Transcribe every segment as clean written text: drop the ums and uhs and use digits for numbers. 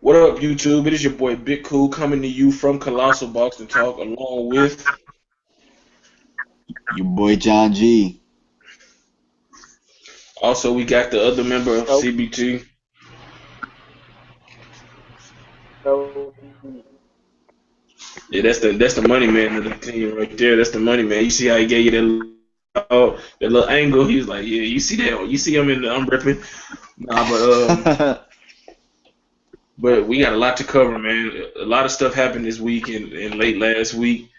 What up, YouTube? It is your boy Big Cool coming to you from Colossal Boxing Talk, along with. Your boy John G. Also, we got the other member of Oh, CBT. oh, Yeah, that's the money man of the team right there. That's the money man. You see how he gave you that little angle? He was like, yeah, you see that? You see him in the I'm repping. Nah, but we got a lot to cover, man. A lot of stuff happened this week and late last week.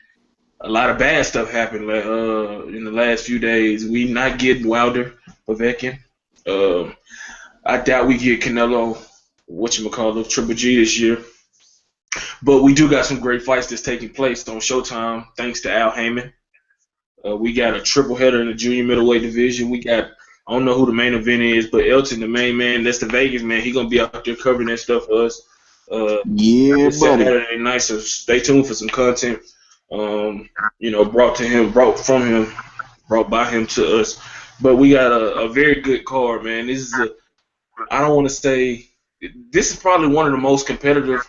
A lot of bad stuff happened in the last few days. We not getting Wilder Povetkin. Um, I doubt we get Canelo, whatchamacallit, Triple G this year. But we do got some great fights that's taking place on Showtime, thanks to Al Heyman. We got a triple header in the junior middleweight division. We got, I don't know who the main event is, but Elton, the main man, that's the Vegas man. He gonna be out there covering that stuff for us. Yeah, This buddy. Saturday night, so stay tuned for some content. Brought to him, brought from him, brought by him to us. But we got a very good card, man. I don't want to say, this is probably one of the most competitive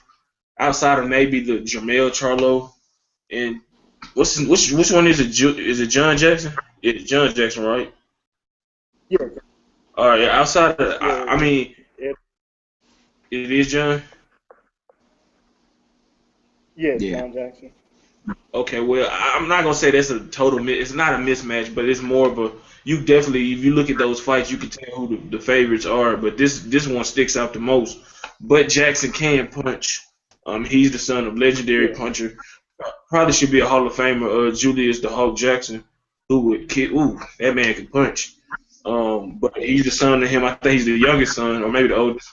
outside of maybe the Jermell Charlo and which one is it? Is it John Jackson? It's John Jackson, right? yeah, All right. Outside of, yeah, I mean, it, it is John. yeah, Yeah. John Jackson. Okay. Well, I'm not gonna say that's a total. It's not a mismatch, but it's more of a. You definitely, if you look at those fights, you can tell who the favorites are. But this one sticks out the most. But Jackson can punch. He's the son of legendary Yeah, puncher. Probably should be a Hall of Famer. Julius the Hulk Jackson, who would kick. Ooh, that man can punch. But he's the son of him. I think he's the youngest son, or maybe the oldest.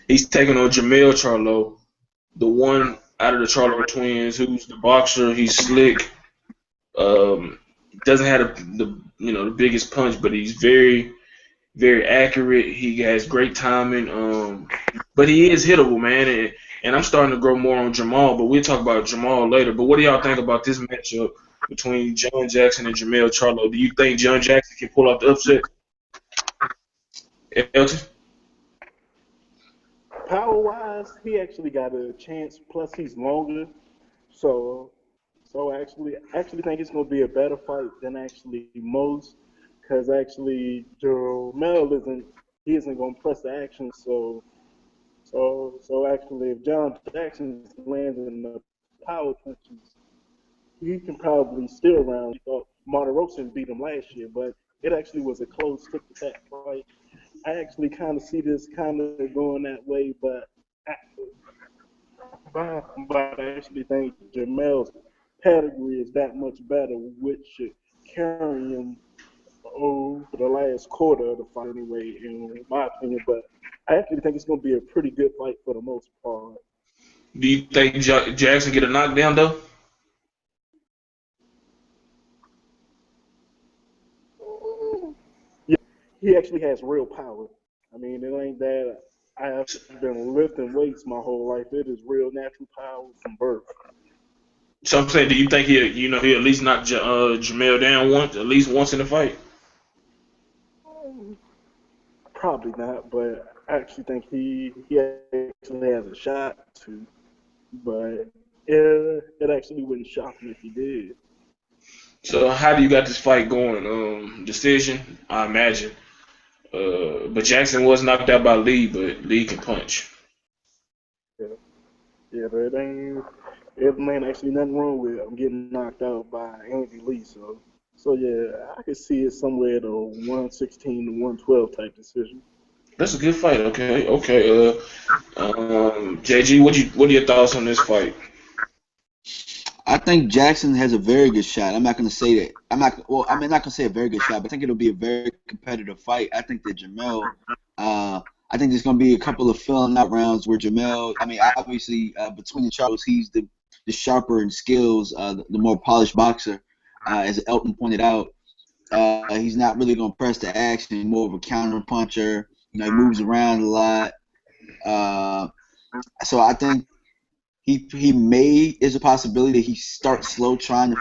He's taking on Jamel Charlo, the one out of the Charlo twins, who's the boxer. He's slick. Um, doesn't have the biggest punch, but he's very very accurate. He has great timing. But he is hittable, man. And I'm starting to grow more on Jamal. But we'll talk about Jamal later. But what do y'all think about this matchup between John Jackson and Jamel Charlo? Do you think John Jackson can pull off the upset? Elton? power wise, he actually got a chance. Plus, he's longer, so actually think it's gonna be a better fight than actually most, because actually Mel isn't gonna press the action. So actually, if John Jackson lands in the power punches, he can probably still round. You thought Martirosyan beat him last year, but it actually was a close tick-to-tack fight. I actually kind of see this kind of going that way, but I actually think Jamel's pedigree is that much better, which should carry him over the last quarter of the fight anyway, in my opinion. But I actually think it's going to be a pretty good fight for the most part. Do you think Jackson get a knockdown, though? Yeah, he actually has real power. I mean, it ain't that I have been lifting weights my whole life. It is real natural power from birth. So I'm saying, do you think he'll at least knock Jamel down once, at least once in the fight? Probably not, but I actually think he actually has a shot to. But it actually wouldn't shock me if he did. So how do you got this fight going? Decision, I imagine. But Jackson was knocked out by Lee, but Lee can punch. Yeah, yeah, but it ain't actually nothing wrong with him getting knocked out by Andy Lee. So yeah, I could see it somewhere to 116 to 112 type decision. That's a good fight. Okay, okay. JG, what are your thoughts on this fight? I think Jackson has a very good shot. I'm not going to say that. I'm not going to say a very good shot, but I think it'll be a very competitive fight. I think that I think there's going to be a couple of filling out rounds where Jamel, I mean, obviously, between the Charles, he's the sharper in skills, the more polished boxer, as Elton pointed out. He's not really going to press the action. He's more of a counter puncher. He moves around a lot. Uh, so I think there's a possibility that he starts slow, trying to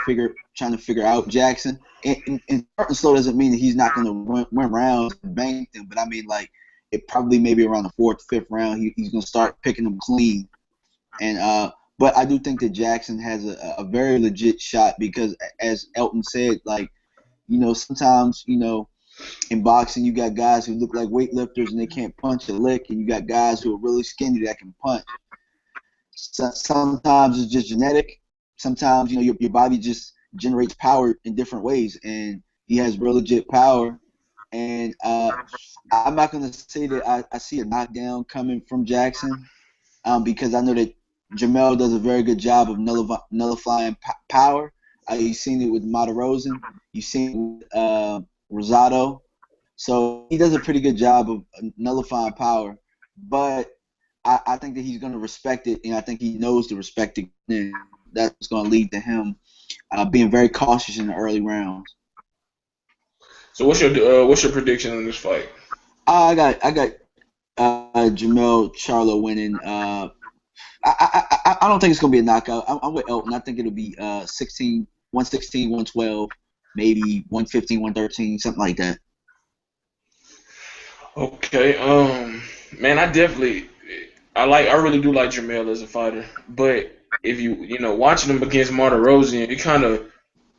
figure out Jackson. And starting slow doesn't mean that he's not going to win rounds and bang them. But I mean, like, it probably maybe around the 4th, 5th round, he's gonna start picking them clean. And but I do think that Jackson has a very legit shot because, as Elton said, like, sometimes, in boxing you got guys who look like weightlifters and they can't punch a lick, and you got guys who are really skinny that can punch. So, sometimes it's just genetic. Sometimes, your body just generates power in different ways, and he has real legit power. And I'm not going to say that I see a knockdown coming from Jackson, because I know that Jamel does a very good job of nullifying power. You've seen it with Matarosen. You've seen it with Rosado. So he does a pretty good job of nullifying power. But I think that he's going to respect it, and I think he knows to respect it. And that's going to lead to him being very cautious in the early rounds. So what's your prediction on this fight? I got Jamel Charlo winning. I don't think it's going to be a knockout. I'm with Elton. I think it'll be 116, 112, maybe 115, 113, something like that. Okay. Man, I really do like Jamel as a fighter. But if watching him against Martirosyan, it kind of,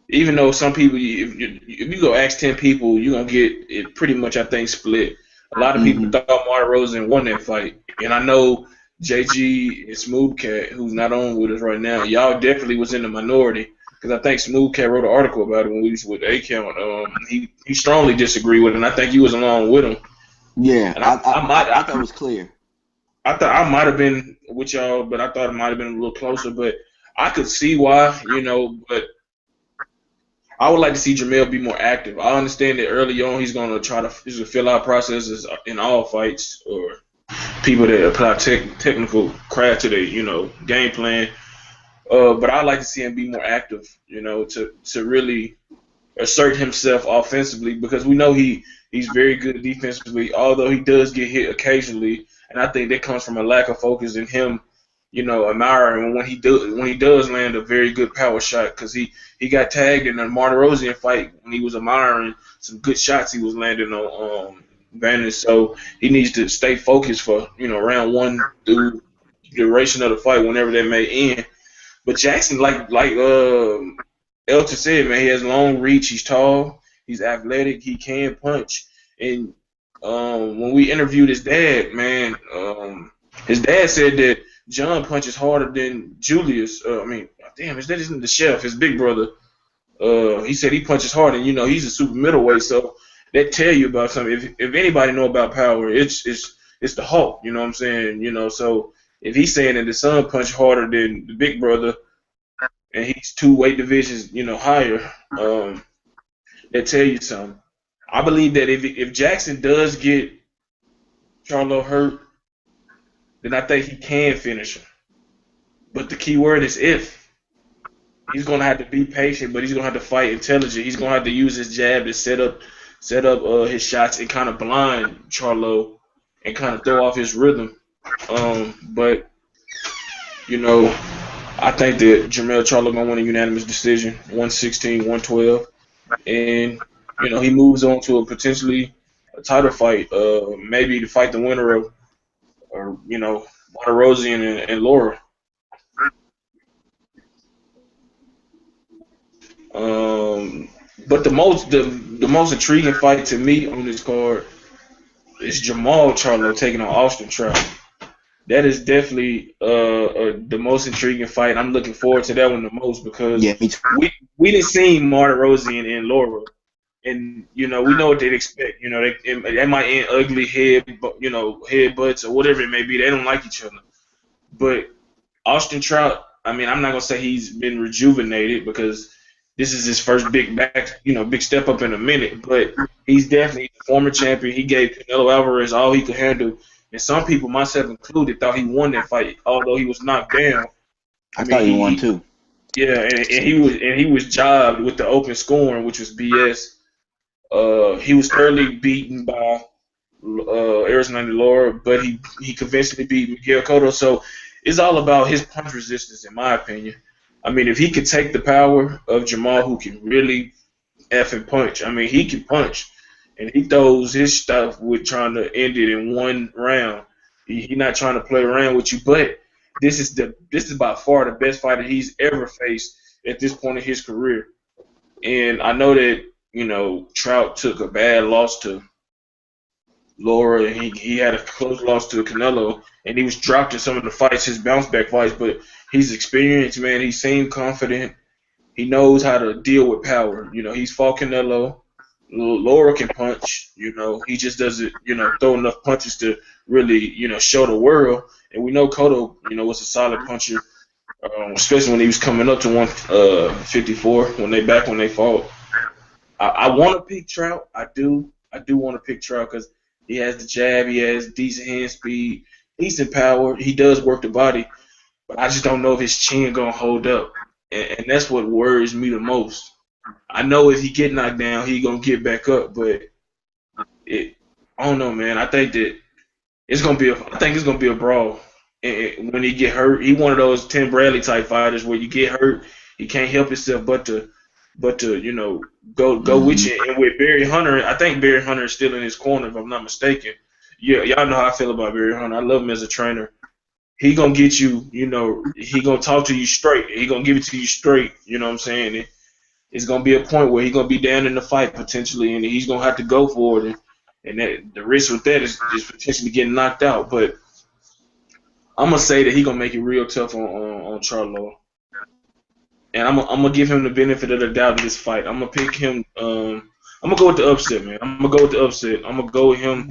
even though some people, if you go ask 10 people, you're going to get it pretty much, I think, split. A lot of people thought Martirosyan won that fight. And I know JG and Smooth Cat, who's not on with us right now, y'all definitely was in the minority, because I think Smooth Cat wrote an article about it when we was with A-Count. He strongly disagreed with it, and I think you was along with him. Yeah, and I thought it was clear. I thought I might have been with y'all, but I thought it might have been a little closer. But I could see why, but I would like to see Jamel be more active. I understand that early on he's going to try to fill out processes in all fights, or people that apply technical craft to their, game plan. But I'd like to see him be more active, to really assert himself offensively, because we know he's very good defensively, although he does get hit occasionally, and I think that comes from a lack of focus in him, admiring when he does land a very good power shot, because he got tagged in a Martirosyan fight when he was admiring some good shots he was landing on Vantage. So he needs to stay focused for round 1 through the duration of the fight, whenever that may end. But Jackson, like Elton said, man, he has long reach. He's tall. He's athletic. He can punch. And when we interviewed his dad, man, his dad said that John punches harder than Julius. His dad isn't the chef, his big brother. He said he punches hard, and he's a super middleweight. So that tell you about something. If anybody know about power, it's the Hulk. You know what I'm saying? So if he's saying that the son punch harder than the big brother, and he's 2 weight divisions, higher, that tell you something. I believe that if Jackson does get Charlo hurt, then I think he can finish him. But the key word is if. He's gonna have to be patient, but he's gonna have to fight intelligent. He's gonna have to use his jab to set up his shots and kind of blind Charlo and kind of throw off his rhythm. But I think that Jamel Charlo gonna win a unanimous decision, 116, 112, and he moves on to a potentially a title fight, maybe to fight the winner of, or Martirosyan and Laura. But the most intriguing fight to me on this card is Jamal Charlo taking on Austin Trout. That is definitely the most intriguing fight. I'm looking forward to that one the most, because we didn't see Martirosyan and Laura, and we know what they'd expect. They might end ugly headbutts or whatever it may be. They don't like each other. But Austin Trout, I'm not gonna say he's been rejuvenated, because this is his first big step up in a minute. But he's definitely a former champion. He gave Canelo Alvarez all he could handle. And some people, myself included, thought he won that fight, although he was knocked down. I thought he won too. Yeah, and he was jobbed with the open scoring, which was BS. He was thoroughly beaten by Arizona Laura, but he convincingly beat Miguel Cotto. So it's all about his punch resistance, in my opinion. If he could take the power of Jamal, who can really effing punch. He can punch. and he throws his stuff with trying to end it in one round. He not trying to play around with you, but this is by far the best fighter he's ever faced at this point in his career. And I know that Trout took a bad loss to Laura, and he had a close loss to Canelo, and he was dropped in some of the fights, his bounce back fights. But he's experienced, man. He seemed confident. He knows how to deal with power. He's fought Canelo. Laura can punch. He just doesn't, throw enough punches to really, show the world. And we know Cotto, was a solid puncher, especially when he was coming up to 154 when they fought. I want to pick Trout. I do want to pick Trout because he has the jab. He has decent hand speed, decent power. He does work the body, but I just don't know if his chin gonna hold up, and that's what worries me the most. I know if he get knocked down, he gonna get back up, but I don't know, man. I think that I think it's gonna be a brawl. And when he get hurt, he one of those Tim Bradley type fighters where you get hurt, he can't help himself but to go with you. And with Barry Hunter, I think Barry Hunter is still in his corner if I'm not mistaken. Yeah, y'all know how I feel about Barry Hunter. I love him as a trainer. He gonna get you, he gonna talk to you straight. He gonna give it to you straight. You know what I'm saying? It's gonna be a point where he's gonna be down in the fight potentially, and he's gonna have to go for it. And the risk with that is potentially getting knocked out. But I'm gonna say that he's gonna make it real tough on Charlo. And I'm gonna give him the benefit of the doubt in this fight. I'm gonna pick him. I'm gonna go with the upset, man. I'm gonna go with the upset. I'm gonna go with him.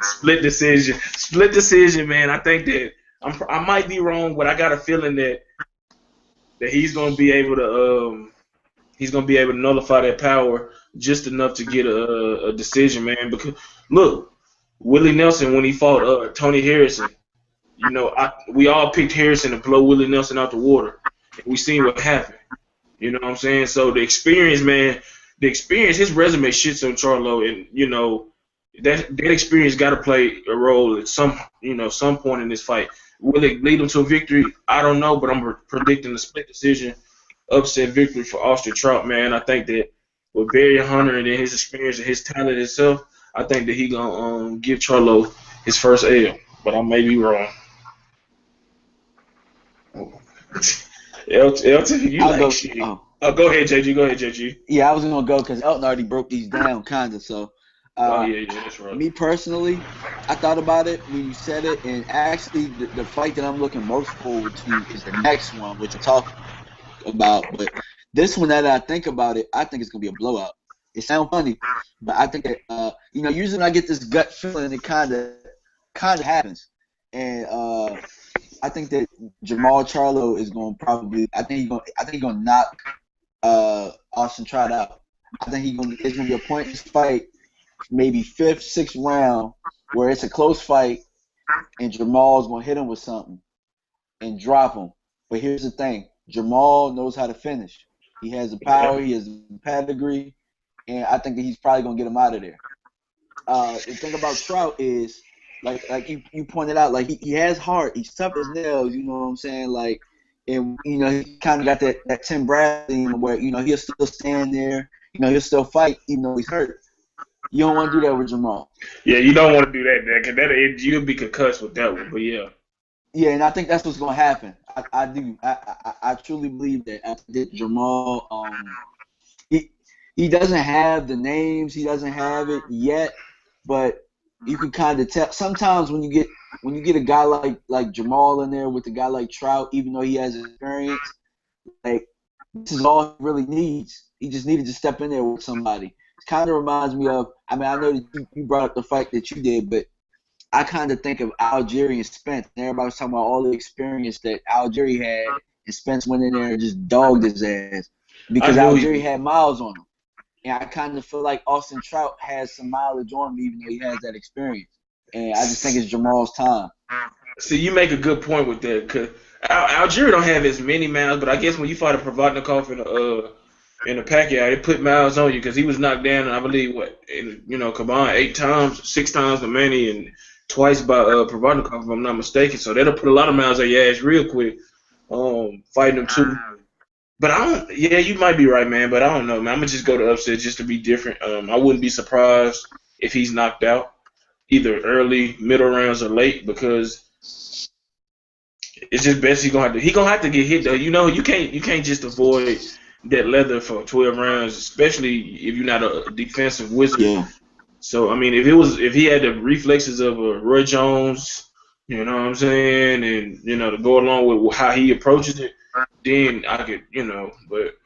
Split decision. Split decision, man. I think that I might be wrong, but I got a feeling that he's gonna be able to nullify that power just enough to get a decision, man. Because look, Willie Nelson when he fought Tony Harrison, we all picked Harrison to blow Willie Nelson out the water. We seen what happened. You know what I'm saying? So the experience, man, his resume shits on Charlo, and that experience got to play a role at some point in this fight. Will it lead him to a victory? I don't know, but I'm predicting a split decision, upset victory for Austin Trout, man. I think that with Barry Hunter and his experience and his talent itself, I think that he gonna give Charlo his first L, but I may be wrong. Elton, you I'll like go, shit. Oh, go ahead, JG. Go ahead, JG. Yeah, I was gonna go because Elton already broke these down, kinda. So, yeah, that's right. Me personally, I thought about it when you said it, and actually, the fight that I'm looking most forward to is the next one, which we'll talk about. But this one, that I think about it, I think it's gonna be a blowout. It sounds funny, but I think that usually when I get this gut feeling, it kind of happens, and I think that Jamal Charlo is going to probably. I think he's going to knock Austin Trout out. I think it's going to be a pointless fight, maybe 5th, 6th round, where it's a close fight, and Jamal's going to hit him with something and drop him. But here's the thing: Jamal knows how to finish. He has the power. He has the pedigree, and I think that he's probably going to get him out of there. The thing about Trout is. Like you pointed out, like he has heart. He's tough as nails. You know what I'm saying? Like, and he kind of got that Tim Bradley where he'll still stand there. He'll still fight even though he's hurt. You don't want to do that with Jamal. Yeah, you don't want to do that, because you'll be concussed with that one. But yeah. Yeah, and I think that's what's gonna happen. I do. I truly believe that. I think Jamal, he doesn't have the names. He doesn't have it yet, but. You can kind of tell sometimes when you get a guy like Jamal in there with a guy like Trout, even though he has experience, like this is all he really needs. He just needed to step in there with somebody. It kind of reminds me of. I mean, I know that you brought up the fight that you did, but I kind of think of Algieri and Spence. And everybody was talking about all the experience that Algieri had, and Spence went in there and just dogged his ass because Algieri had miles on him. And I kind of feel like Austin Trout has some mileage on him, even though he has that experience. And I just think it's Jamal's time. See, you make a good point with that, because Algieri don't have as many miles, but I guess when you fight a Provodnikov in a Pacquiao, it put miles on you because he was knocked down, I believe, combined 6 times by Manny and twice by Provodnikov, if I'm not mistaken. So that'll put a lot of miles on your ass real quick, fighting him too. But I don't. Yeah, you might be right, man. But I don't know, man. I'm gonna just go to upset just to be different. I wouldn't be surprised if he's knocked out either early, middle rounds, or late because it's just best he gonna have to get hit though. You know, you can't just avoid that leather for 12 rounds, especially if you're not a defensive wizard. Yeah. So I mean, if he had the reflexes of a Roy Jones, you know what I'm saying, and to go along with how he approaches it, then I could, but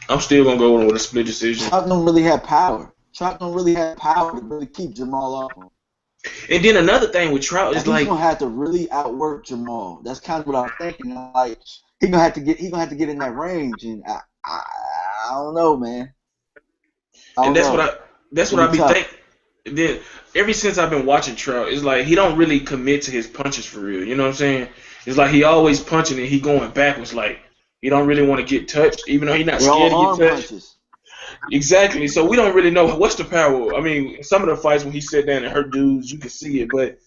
I'm still gonna go with a split decision. Trout don't really have power. Trout don't really have power to really keep Jamal off him. And then another thing with Trout is he's gonna have to really outwork Jamal. That's kind of what I'm thinking. Like he's gonna have to get in that range, and I don't know, man. And that's what I be thinking. Then ever since I've been watching Trout, it's like he don't really commit to his punches for real. You know what I'm saying? It's like he always punching and he going backwards. Like he don't really want to get touched, even though he's not scared to get touched. Punches. Exactly. So we don't really know what's the power. I mean, some of the fights when he sat down and hurt dudes, you can see it, but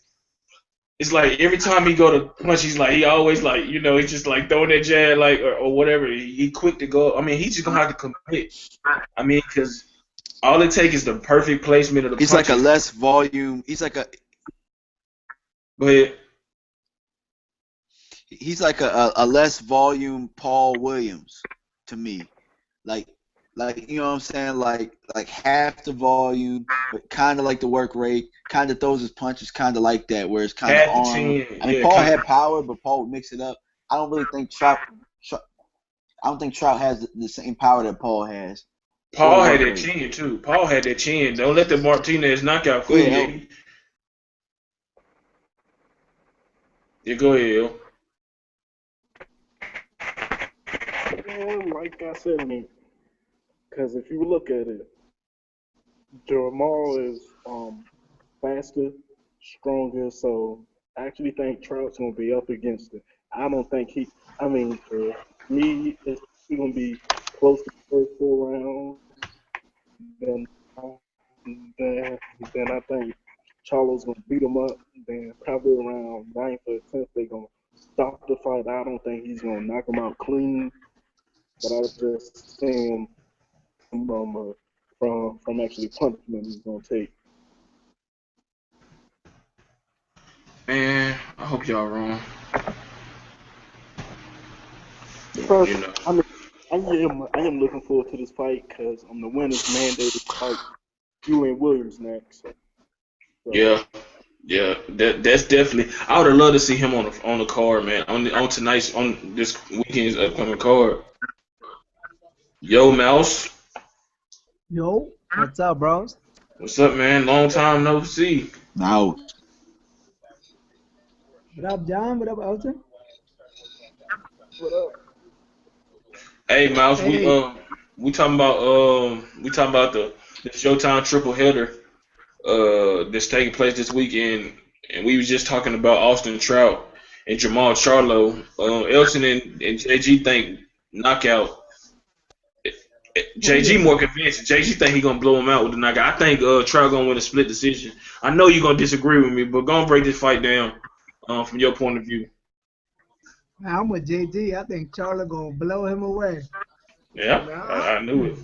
it's like every time he go to punch, he's like he always like he's just like throwing that jab like or whatever. He quick to go. I mean, he's just gonna have to commit. I mean, because all it takes is the perfect placement of the. He's punches. Like a less volume. He's like a. Go ahead. He's like a less volume Paul Williams to me, like you know what I'm saying, like half the volume, but kind of like the work rate, kind of throws his punches kind of like that, where it's kind of on. I mean, Paul had power, but Paul would mix it up. I don't really think Trout. I don't think Trout has the same power that Paul has. Paul had that chin too. Paul had that chin. Don't let the Martinez knockout fool you. Yeah, go ahead. Like I said, I mean, because if you look at it, Jamal is faster, stronger, so I actually think Trout's going to be up against it. I don't think for me, he's going to be close to the first 4 rounds. Then I think Charlo's going to beat him up. Then probably around 9th or 10th, they're going to stop the fight. I don't think he's going to knock him out clean. But I was just saying from actually punishment he's gonna take. Man, I hope y'all wrong. First, I am looking forward to this fight because the winner's mandated to fight Julian Williams next. So. Yeah, that's definitely. I would have loved to see him on the card, man. On this weekend's upcoming card. Yo, Mouse. Yo, what's up, bros? What's up, man? Long time no see. No. What up, John? What up, Elton? What up? Hey, Mouse. Hey. We talking about the Showtime triple header that's taking place this weekend, and we was just talking about Austin Trout and Jamal Charlo. Elton and JG think knockout. JG more convinced. JG think he gonna blow him out with the knockout. I think Trout gonna win a split decision. I know you gonna disagree with me, but gonna break this fight down from your point of view. I'm with JG. I think Charlo gonna blow him away. Yeah, I knew it.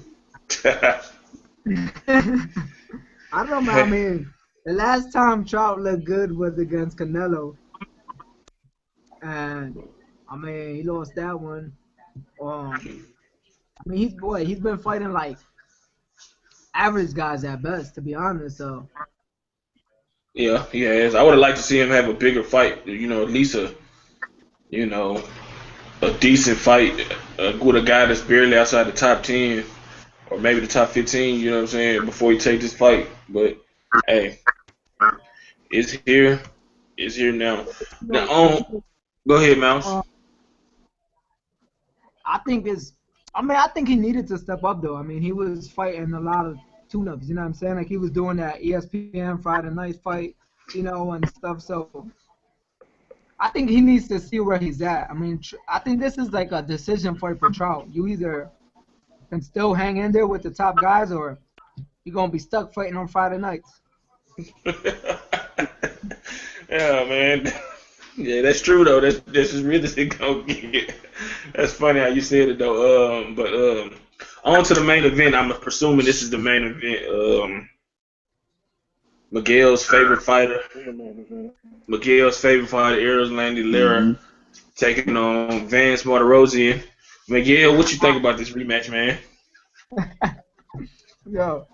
I don't know. I mean, the last time Trout looked good was against Canelo, and I mean he lost that one. I mean, he's been fighting like average guys at best, to be honest. So. Yeah, he has. I would have liked to see him have a bigger fight. At least a decent fight with a guy that's barely outside the top 10 or maybe the top 15. You know what I'm saying? Before he take this fight, but hey, it's here. It's here now. Now, go ahead, Mouse. I think he needed to step up, though. I mean, he was fighting a lot of tune-ups, you know what I'm saying? Like, he was doing that ESPN Friday night fight, and stuff. So, I think he needs to see where he's at. I mean, I think this is like a decision fight for Trout. You either can still hang in there with the top guys or you're going to be stuck fighting on Friday nights. Yeah, man. Yeah, that's true though. That's as real as it gonna get. That's funny how you said it though. On to the main event. I'm presuming this is the main event. Miguel's favorite fighter. Miguel's favorite fighter, Eros Landy Lara, Mm-hmm. taking on Vance Martirosyan. Miguel, what you think about this rematch, man? Yo,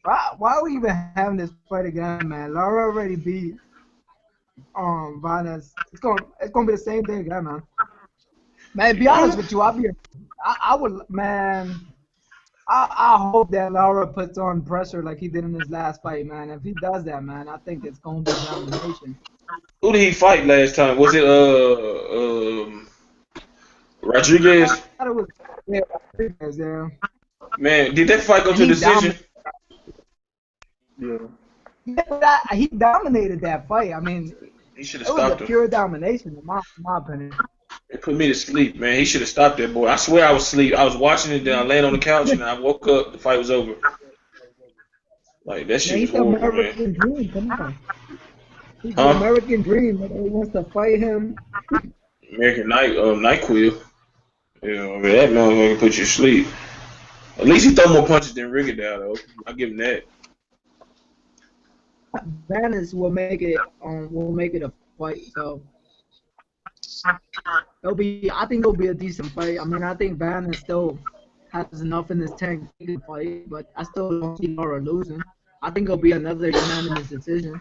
why are we even having this fight again, man? Laura already beat Vanessa. It's gonna be the same thing again, man. Man, to be honest with you, I would, man. I hope that Laura puts on pressure like he did in his last fight, man. If he does that, man, I think it's gonna be domination. Who did he fight last time? Was it Rodriguez? I thought it was yeah, Rodriguez, yeah. Man, did that fight go And to decision? Yeah. Yeah, but he dominated that fight. I mean, He should have it was a stopped him. pure domination, in my opinion. It put me to sleep, man. He should have stopped that boy. I swear I was asleep. I was watching it, then I laid on the couch, and I woke up. The fight was over. Like, that Man, shit was he's the horrible, man. American dream. Come on. He's the Huh? American dream. Nobody wants to fight him. American NyQuil. Yeah, I mean, that man can put you to sleep. At least he throw more punches than Rigondeaux, though. I give him that. Banners will make it a fight. So I think it'll be a decent fight. I mean, I think Banners still has enough in his tank to fight, but I still don't see Laura losing. I think it'll be another unanimous decision.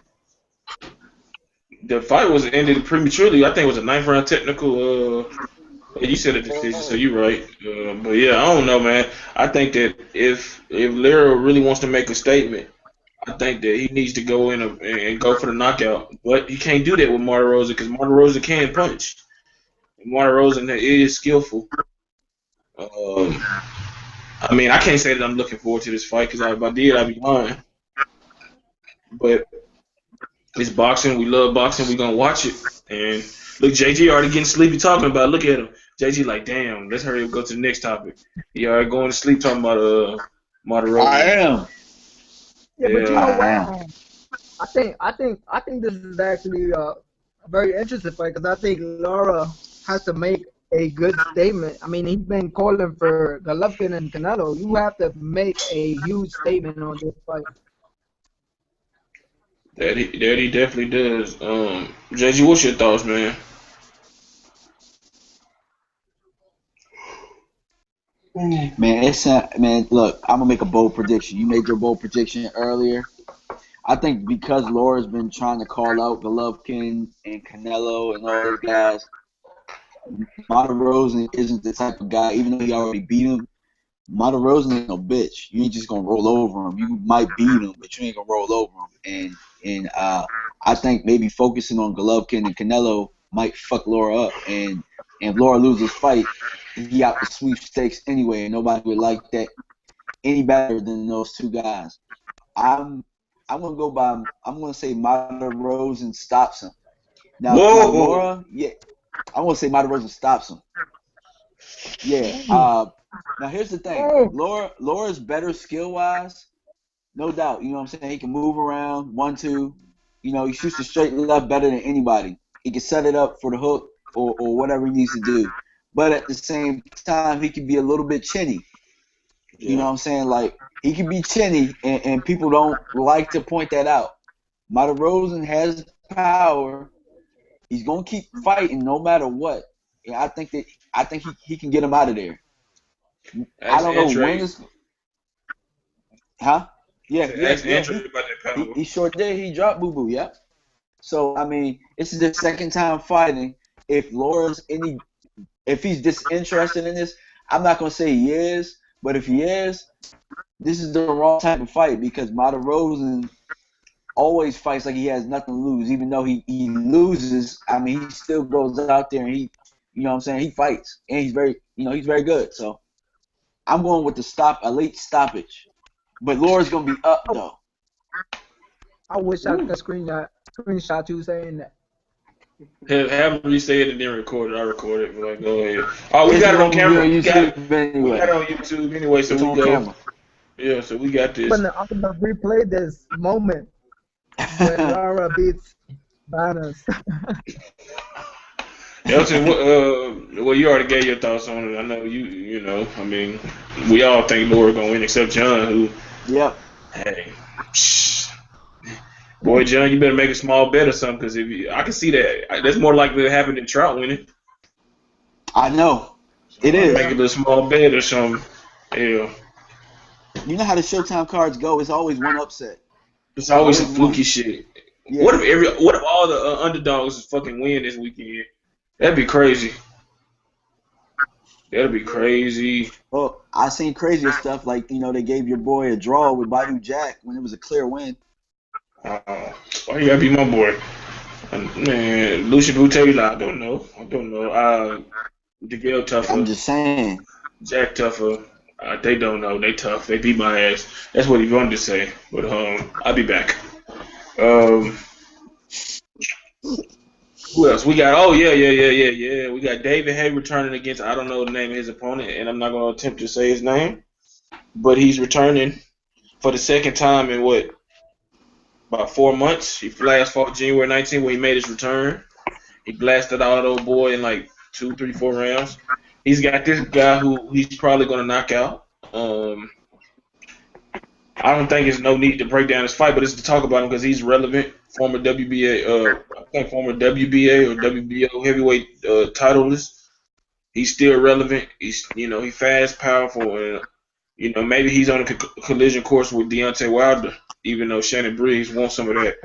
The fight was ended prematurely. I think it was a ninth round technical. You said a decision, so you're right. But yeah, I don't know, man. I think that if Lara really wants to make a statement, I think that he needs to go in and go for the knockout. But he can't do that with Martirosyan because Martirosyan can punch. Martirosyan is skillful. I mean, I can't say that I'm looking forward to this fight because if I did, I'd be lying. But it's boxing. We love boxing. We're going to watch it. And look, JG already getting sleepy talking about it. Look at him. JG like, damn, let's hurry up and go to the next topic. He already going to sleep talking about Martirosyan. I am. Yeah, but you know Yeah. what? I think this is actually a very interesting fight because I think Laura has to make a good statement. I mean, he's been calling for Golovkin and Canelo. You have to make a huge statement on this fight. That he definitely does. JG, what's your thoughts, man? Man, look, I'm gonna make a bold prediction. You made your bold prediction earlier. I think because Laura's been trying to call out Golovkin and Canelo and all those guys, Martirosyan isn't the type of guy. Even though he already beat him, Martirosyan ain't no bitch. You ain't just gonna roll over him. You might beat him, but you ain't gonna roll over him. And I think maybe focusing on Golovkin and Canelo might fuck Laura up. And if Laura loses fight, he out the sweepstakes anyway, and nobody would like that any better than those two guys. I'm gonna say Martirosyan stops him. Now Whoa! Laura, yeah, I'm gonna say Martirosyan stops him. Yeah. Now here's the thing. Laura's better skill wise, no doubt. You know what I'm saying? He can move around, 1-2. You know, he shoots the straight left better than anybody. He can set it up for the hook or whatever he needs to do. But at the same time, he can be a little bit chinny. Yeah. You know what I'm saying? Like, he can be chinny, and people don't like to point that out. Martirosyan has power. He's gonna keep fighting no matter what. And I think he can get him out of there. I don't know when it's. Huh? Yeah. About that power. He sure did. He dropped Boo Boo. Yep. So I mean, this is their second time fighting. If he's disinterested in this, I'm not gonna say he is, but if he is, this is the wrong type of fight because Martirosyan always fights like he has nothing to lose, even though he loses. I mean, he still goes out there and you know what I'm saying, he fights and he's very good. So I'm going with a late stoppage, but Laura's gonna be up though. I wish I could screenshot you saying that. Have him say it and then record it. I recorded it. Like, go ahead. Oh, we got it on camera. We got it on YouTube anyway, so we go. Camera. Yeah, so we got this. I'm gonna replay this moment when Laura beats Banners. Elton, well, you already gave your thoughts on it. I know you know. I mean, we all think Laura gonna win except John, who, Yep. hey, boy, John, you better make a small bet or something, because I can see that. That's more likely to happen than Trout winning. I know. It I is. make a little small bet or something. Yeah, You know how the Showtime cards go. It's always one upset. it's always some Always fluky one. shit. Yeah. What if all the underdogs fucking win this weekend? That'd be crazy. That'd be crazy. Well, I seen crazier stuff like they gave your boy a draw with Badu Jack when it was a clear win. Why you gotta be my boy? Man, Lucia Butela, I don't know. DeGale I'm tougher. just saying. Jack tougher. They don't know. They tough. They beat my ass. That's what he wanted to say. But I'll be back. Um, who else? We got. Oh yeah. We got David Haye returning against. I don't know the name of his opponent, and I'm not gonna attempt to say his name. But he's returning for the second time in what? About 4 months. He last fought January 19th when he made his return. He blasted out old boy in like 2, 3, 4 rounds. He's got this guy who he's probably gonna knock out. I don't think there's no need to break down his fight, but it's to talk about him because he's relevant. Former WBA, I think former WBA or WBO heavyweight titleist. He's still relevant. He fast, powerful, and maybe he's on a collision course with Deontay Wilder, even though Shannon Briggs wants some of that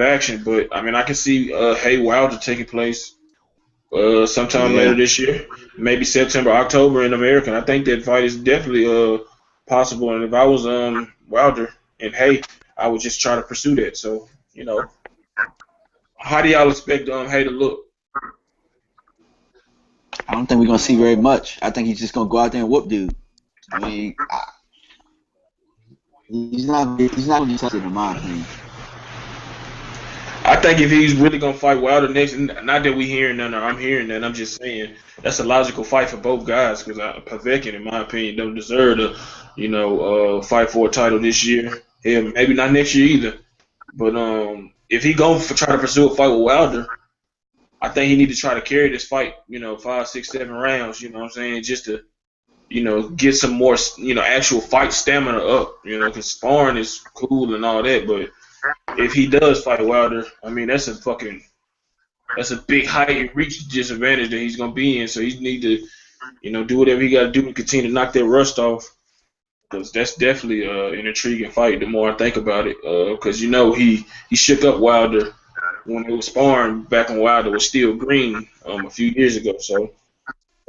action. But I mean, I can see Haye Wilder taking place sometime later Yeah. this year, maybe September, October in America. And I think that fight is definitely possible. And if I was Wilder and Haye, I would just try to pursue that. So how do y'all expect Haye to look? I don't think we're gonna see very much. I think he's just gonna go out there and whoop dude. I mean, he's not gonna be tested in my opinion. I think if he's really gonna fight Wilder next, not that we hearing none or I'm hearing that, I'm just saying that's a logical fight for both guys because Povetkin, in my opinion, don't deserve to, fight for a title this year. Hell, maybe not next year either. But if he gonna try to pursue a fight with Wilder, I think he need to try to carry this fight, 5, 6, 7 rounds. You know what I'm saying? Just to, get some more, actual fight stamina up. Because sparring is cool and all that, but if he does fight Wilder, I mean that's a big height and reach disadvantage that he's gonna be in. So he need to, do whatever he got to do to continue to knock that rust off. Because that's definitely an intriguing fight. The more I think about it, because he shook up Wilder when it was sparring back when Wilder was still green a few years ago. So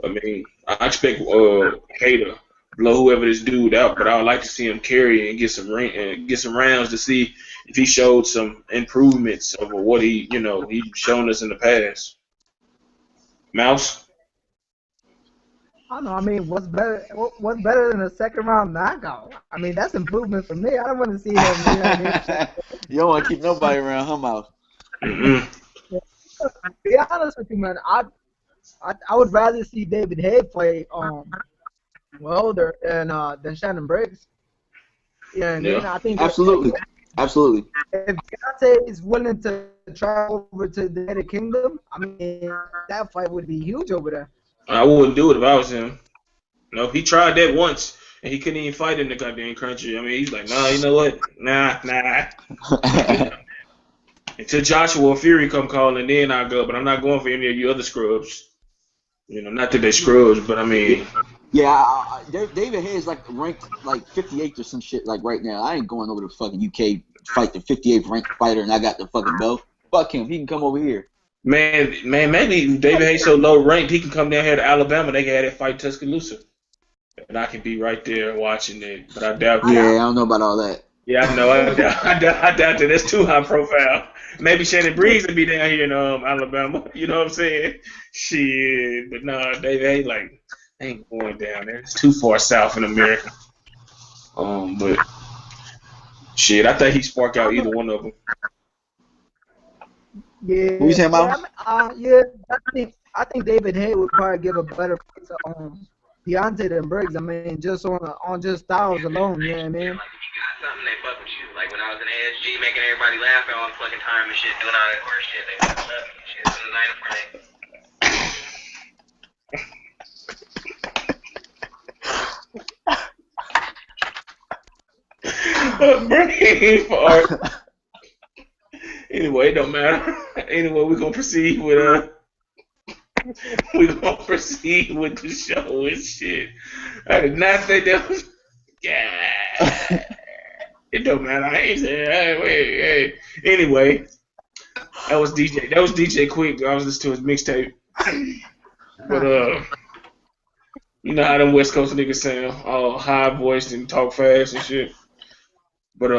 I mean, I expect Haye to blow whoever this dude out, but I would like to see him carry and get some rounds to see if he showed some improvements over what he's shown us in the past. Mouse. I don't know. I mean, what's better? What's better than a second round knockout? I mean, that's improvement for me. I don't want to see him. You know what I mean? You don't want to keep nobody around her mouth. Mm-mm. To be honest with you, man, I would rather see David Haye fight Wilder than Shannon Briggs. You know what I mean? Yeah. I think Absolutely. Absolutely. if Deontay is willing to travel over to the United Kingdom, I mean, that fight would be huge over there. I wouldn't do it if I was him. He tried that once and he couldn't even fight in the goddamn country. I mean, he's like, nah, you know what? Nah. Until Joshua Fury come calling, then I go. But I'm not going for any of you other scrubs. Not that they scrubs, but I mean. Yeah, David Haye is ranked 58th or some shit right now. I ain't going over to fucking UK fight the 58th ranked fighter and I got the fucking belt. Fuck him. He can come over here. Man, maybe David Haye's so low ranked he can come down here to Alabama. They can have that fight in Tuscaloosa, and I can be right there watching it. But I doubt that. Yeah, I don't know about all that. Yeah, I know. I doubt that. That's too high profile. Maybe Shannon Briggs would be down here in Alabama. You know what I'm saying? Shit, but nah, David Haye ain't going down there. It's too far south in America. But shit, I think he spark out either one of them. Yeah. What you saying, Miles? Yeah, I think David Haye would probably give a better fight to Deontay than Briggs. I mean, just on just styles alone. You know what I mean? Like, if you got something, they fuck with you. Like, when I was in ASG making everybody laugh all the fucking time and shit, doing all that horse shit, they fucking love me and shit. As soon as I ain't in front of Brain fart. Anyway, it don't matter. Anyway, we're gonna proceed with the show and shit. I did not say that was. Yeah. It don't matter. I ain't saying. Hey. Anyway, that was DJ. That was DJ Quick. I was listening to his mixtape. But you know how them West Coast niggas sound, all high voiced and talk fast and shit. But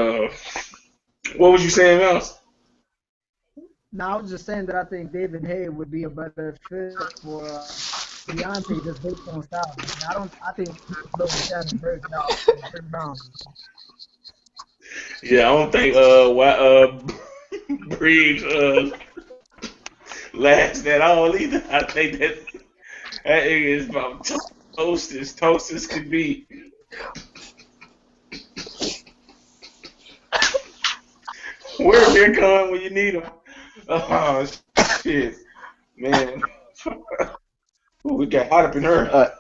what was you saying else? No, I was just saying that I think David Haye would be a better fit for Beyonce just based on style. I think Shannon Bird now. Yeah, I don't think Breeds last at all either. I think that is about toast as could be. Where's your gun when you need them? Oh shit, man. Ooh, we got hot up in her.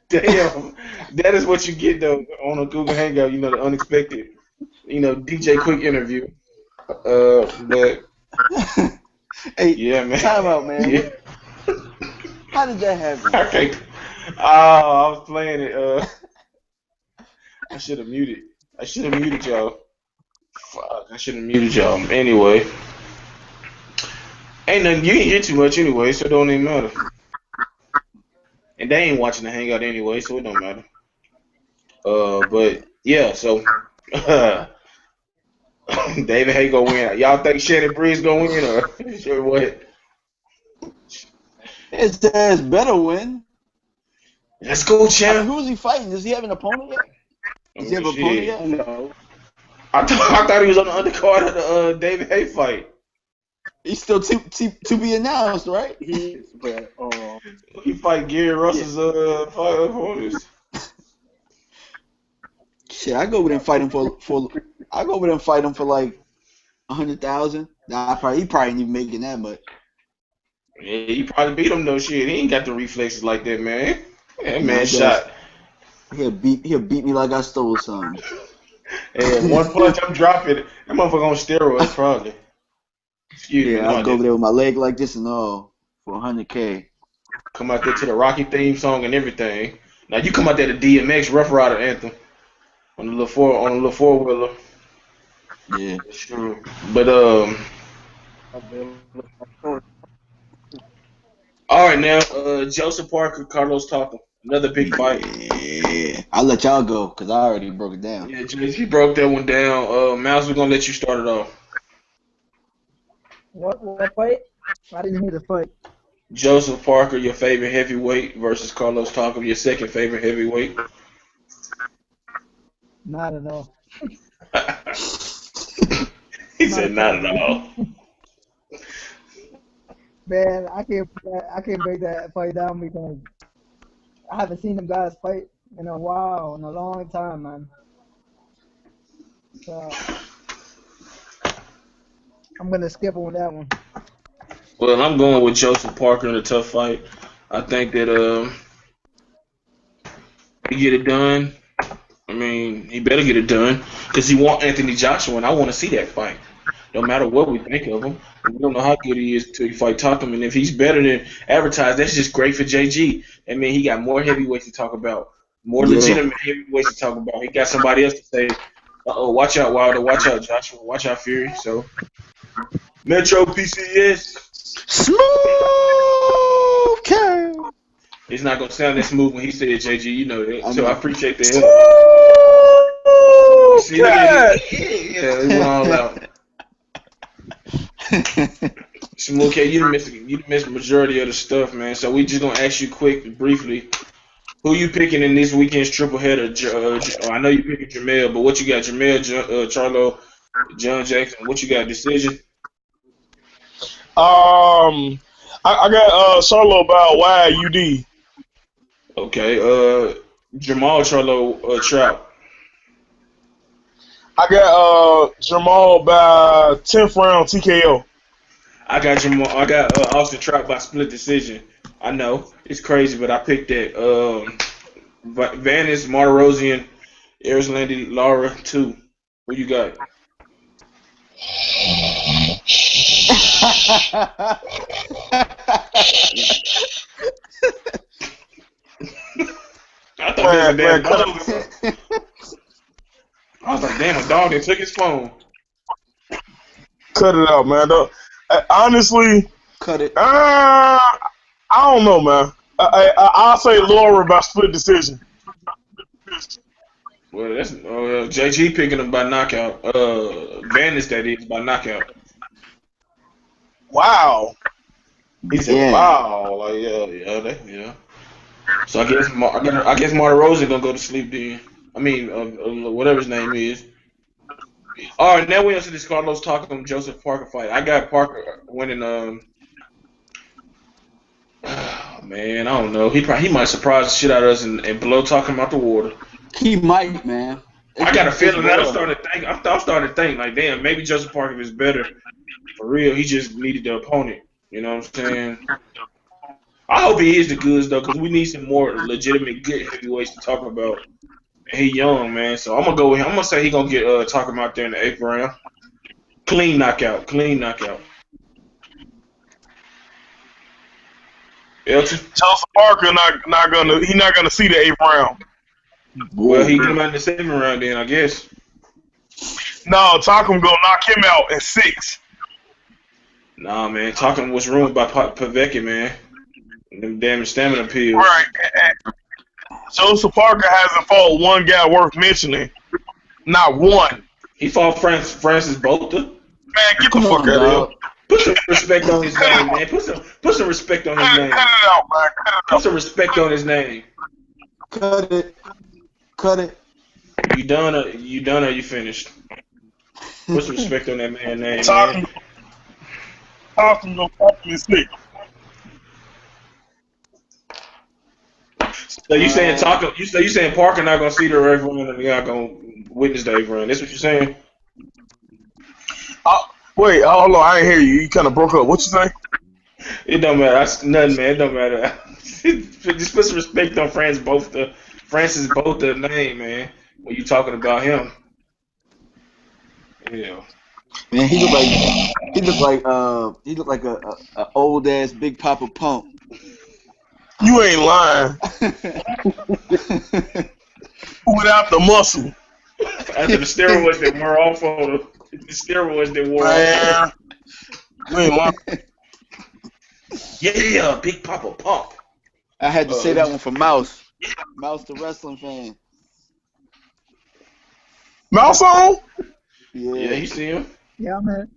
Damn, that is what you get though on a Google Hangout. You know, the unexpected. You know, DJ Quick interview. But Hey, yeah, man. time out, man. Yeah. How did that happen? Okay. Oh, I was playing it. I should have muted. Y'all. Fuck, I should have muted y'all. Anyway, ain't nothing. You ain't hear too much anyway, so it don't even matter. And they ain't watching the Hangout anyway, so it don't matter. But yeah, so David Haye gonna win. Y'all think Shannon Breeze gonna win or sure what? It's better win. Let's go, champ. Who's he fighting? Does he have an opponent yet? Does he have an opponent yet? No. I thought he was on the undercard of the David Haye fight. He's still to be announced, right? He is, but He fight Gary Russell's fight opponents. Shit, I go over there and fight him for like 100,000. Nah, he probably ain't even making that much. Yeah, he probably beat him though. Shit, he ain't got the reflexes like that, man. That man Nah, shot. He'll beat me like I stole something. And one punch, I'm dropping it. That motherfucker on steroids, probably. Excuse me. I'll go over there with my leg like this and all for 100K. Come out there to the Rocky theme song and everything. Now you come out there to DMX Rough Rider anthem on the little four wheeler. Yeah. Sure. But all right now, Joseph Parker, Carlos Takam, another big fight. Yeah. I'll let y'all go because I already broke it down. Yeah, he broke that one down. Mouse, we're gonna let you start it off. What fight? I didn't hear the fight. Joseph Parker, your favorite heavyweight, versus Carlos Takam, your second favorite heavyweight. Not at all. He said not at all. Man, I can't break that fight down because I haven't seen them guys fight in a while, in a long time, man. So I'm gonna skip on that one. Well, I'm going with Joseph Parker in a tough fight. I think that he get it done. I mean, he better get it done because he want Anthony Joshua, and I want to see that fight. No matter what we think of him, we don't know how good he is until he fight Takam. And if he's better than advertised, that's just great for JG. I mean, he got more heavyweights to talk about, more legitimate heavyweights to talk about. He got somebody else to say, watch out, Wilder, watch out, Joshua, watch out, Fury. So, Metro PCS. Smooth K. It's not going to sound that smooth when he said JG, you know that. So I appreciate that. See, yeah, it went all out. Smooth K, you done missed the majority of the stuff, man. So we just gonna ask you briefly, who you picking in this weekend's triple header? I know you picking Jamel, but what you got? Jamel, Charlo, John Jackson. What you got? Decision? I got Charlo by YUD. Okay. Jamal Charlo Trout. I got Jamal by 10th round TKO. I got Austin Trout by split decision. I know it's crazy, but I picked that. Vanis, Martirosian, Erislandy, Lara 2. Who you got? I thought it was a damn dog. I was like, damn, a dog that took his phone. Cut it out, man. Honestly, Cut it. I don't know, man. I'll say Laura by split decision. Well, that's JG picking him by knockout. Vanis, that is, by knockout. Wow. He said, Yeah. "Wow, like yeah." So I guess Martirosian gonna go to sleep then. I mean, whatever his name is. All right, now we into this Carlos-Takam Joseph Parker fight. I got Parker winning. Man, I don't know. He might surprise the shit out of us and blow Takam out the water. He might, man. I got a feeling that I'm starting to think like, damn, maybe Joseph Parker is better for real. He just needed the opponent. You know what I'm saying? I hope he is the goods though, because we need some more legitimate good heavyweights to talk about. And he young, man, so I'm gonna go with him. I'm gonna say he gonna get Takam out there in the 8th round. Clean knockout. Elton? Joseph Parker not gonna see the 8th round. Well, he get him out in the 7th round then, I guess. No, Takam gonna knock him out in 6. Nah, man, Takam was ruined by Povetkin, man. Them damn stamina pills. Right. Joseph Parker hasn't fought one guy worth mentioning. Not one. He fought Francis Botha. Man, get the fuck out of here. Put some respect on his name, man. Put some respect on his name. Cut it out, man. Put some respect on his name. Cut it. You done or you finished? Put some respect on that man's name, man. Takam gonna fuck me sick. So you saying Takam? You saying Parker not gonna see the 8th round and you're not gonna witness the 8th round? That's what you're saying? Wait, hold on. I didn't hear you. You kind of broke up. What you say? It don't matter. That's nothing, man. It don't matter. Just put some respect on Francis Botha name, man. When you talking about him, yeah. Man, he looked like a old ass Big Papa Pump. You ain't lying. Without the muscle. After the steroids that wore off on the steroids that wore off. You ain't lying. Yeah, Big Papa Pump. I had to say that one for Mouse. Mouse, the wrestling fan. Mouse on? Yeah, you see him? Yeah, man.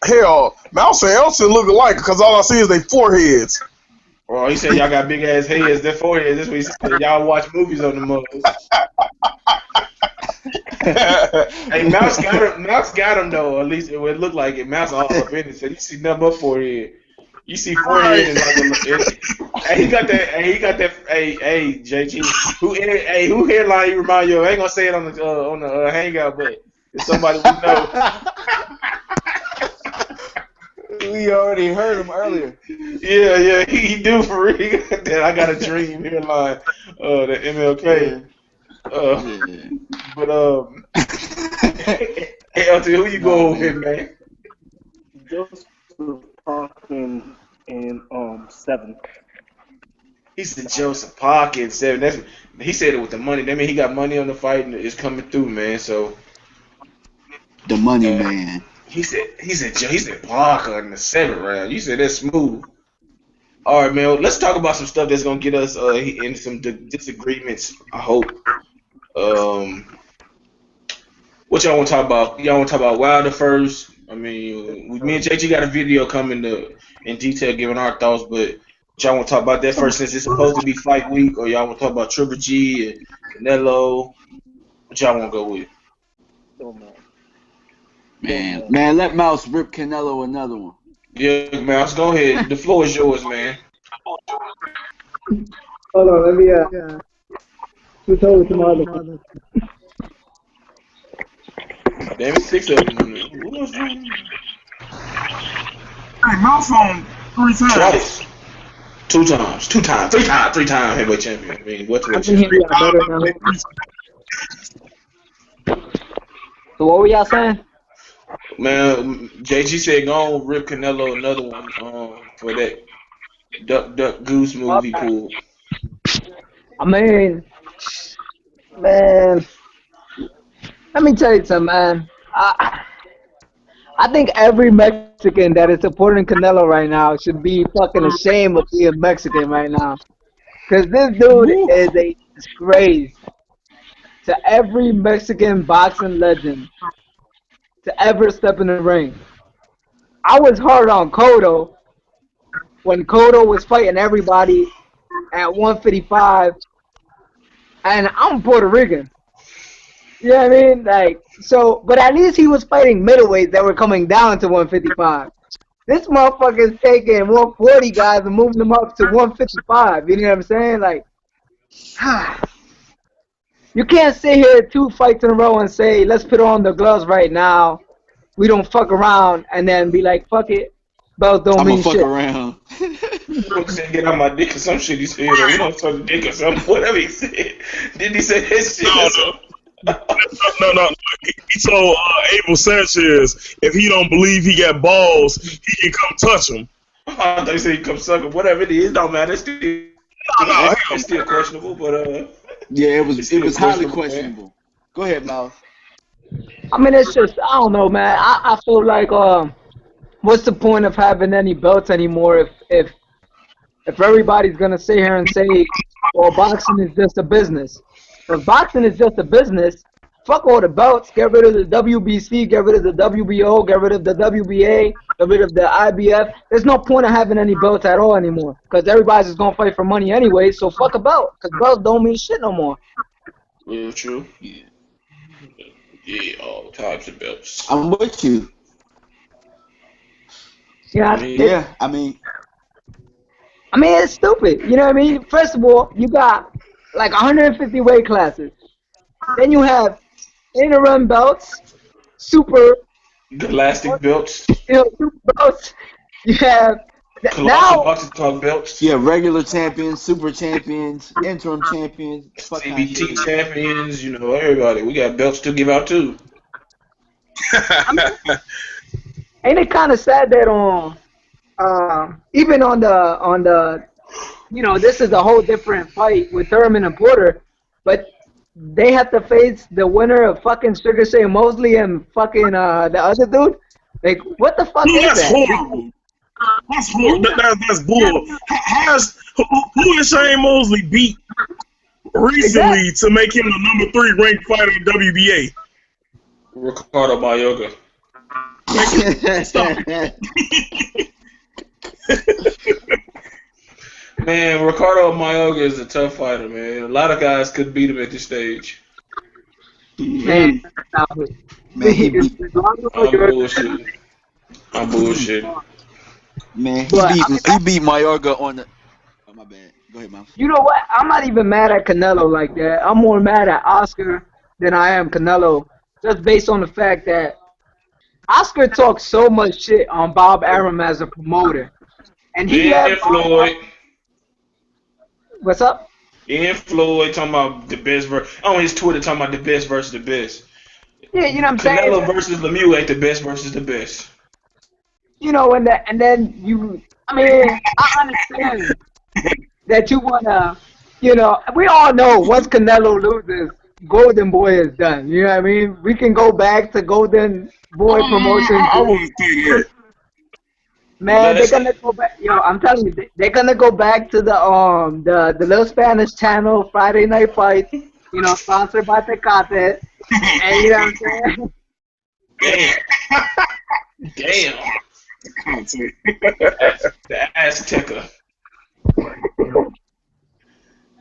Hell, Mouse and Elton look alike because all I see is their foreheads. Well, he said y'all got big ass heads, their foreheads. That's what he said. Y'all watch movies on the mothers. Hey, Mouse got him though. At least it would look like it. Mouse all up in it. So you see nothing but forehead. You see forehead and like he got that. Hey, JG. Who hairline you remind you of? I ain't gonna say it on the Hangout, but it's somebody we know. We already heard him earlier. Yeah, he do for real. He got that I got a dream hairline. The MLK. But hey, LT, who you going with, man? Joseph Parker in 7. He said Joseph Parker in 7. He said it with the money. That mean he got money on the fight and it's coming through, man. So the money man. He said Parker in the 7th round. You said that's smooth. All right, man. Let's talk about some stuff that's gonna get us in some disagreements. I hope. What y'all want to talk about? Y'all want to talk about Wilder first? I mean, me and JG got a video coming in detail giving our thoughts, but y'all want to talk about that first since it's supposed to be fight week, or y'all want to talk about Triple G and Canelo? What y'all want to go with? Man, let Mouse rip Canelo another one. Yeah, Mouse, go ahead. The floor is yours, man. Hold on, let me switch over to my other. Damn it, 6 of them. Hey, Mouse on 3 times. Twice. Three-time heavyweight champion. I mean, what's I what think he champion? got better than him. So what were y'all saying? Man, JG said go on rip Canelo another one for that Duck Goose move he pulled. I mean, man, let me tell you something, man. I think every Mexican that is supporting Canelo right now should be fucking ashamed of being Mexican right now. Because this dude is a disgrace to every Mexican boxing legend to ever step in the ring. I was hard on Cotto when Cotto was fighting everybody at 155, and I'm Puerto Rican. You know what I mean? Like, so, but at least he was fighting middleweights that were coming down to 155. This motherfucker's taking 140 guys and moving them up to 155. You know what I'm saying? Like, you can't sit here 2 fights in a row and say, let's put on the gloves right now. We don't fuck around, and then be like, fuck it. Belts don't mean shit. I'm gonna fuck around. He said get out my dick or some shit he said, or we don't suck the dick or something, whatever he said. Didn't he say that shit? No. He told Abel Sanchez if he don't believe he got balls, he can come touch him. I thought he said he come suck him. Whatever it is, don't matter. It's still questionable, but yeah, it was highly questionable, questionable. Go ahead, Miles. I mean, it's just, I don't know, man. I feel like, what's the point of having any belts anymore if everybody's gonna sit here and say, well, boxing is just a business. If boxing is just a business, fuck all the belts. Get rid of the WBC, get rid of the WBO, get rid of the WBA, get rid of the IBF. There's no point of having any belts at all anymore because everybody's just gonna fight for money anyway. So fuck a belt because belts don't mean shit no more. yeah, true. Yeah, all types of belts. I'm with you. Yeah, I mean, it's stupid. You know what I mean? First of all, you got like 150 weight classes. Then you have interim belts, super Galactic belts. Super belts. You have Colossal now boxing club belts. yeah, regular champions, super champions, interim champions, CBT champions, you know, everybody. We got belts to give out too. ain't it kind of sad that even on the this is a whole different fight with Thurman and Porter, but they have to face the winner of fucking Sugar Shane Mosley and fucking the other dude. Like, what the fuck is That's that? horrible. That's horrible. That's bull. Who has Shane Mosley beat recently to make him the #3 ranked fighter in WBA? Ricardo Mayorga. Man, Ricardo Mayorga is a tough fighter, man. A lot of guys couldn't beat him at this stage. Man, I'm bullshit. Man, he beat Mayorga on the. Oh, my bad. Go ahead, man. You know what? I'm not even mad at Canelo like that. I'm more mad at Oscar than I am Canelo, just based on the fact that Oscar talks so much shit on Bob Arum as a promoter, and he had Floyd. What's up? And Floyd talking about the best on his Twitter talking about the best versus the best. Yeah, you know what I'm saying? Canelo versus Lemieux ain't the best versus the best. You know, and then you, I mean, I understand that you wanna, we all know once Canelo loses, Golden Boy is done. You know what I mean? We can go back to Golden Boy promotion. I wouldn't say that. Man, they're gonna go back. Yo, I'm telling you, they're gonna go back to the little Spanish channel, Friday Night Fights. Sponsored by Tecate. And you know what I'm saying? Damn. The Azteca.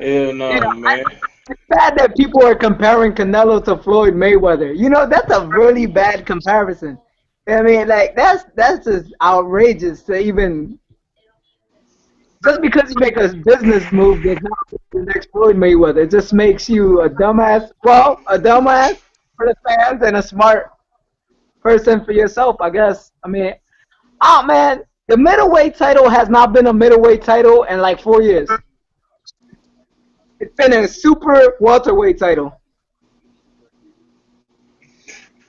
Hell no, man. It's bad that people are comparing Canelo to Floyd Mayweather. That's a really bad comparison. I mean, like, that's just outrageous to even... Just because you make a business move does not make the next Floyd Mayweather. It just makes you a dumbass. Well, a dumbass for the fans and a smart person for yourself, I guess. I mean, man, The middleweight title has not been a middleweight title in like 4 years. It's been a super welterweight title.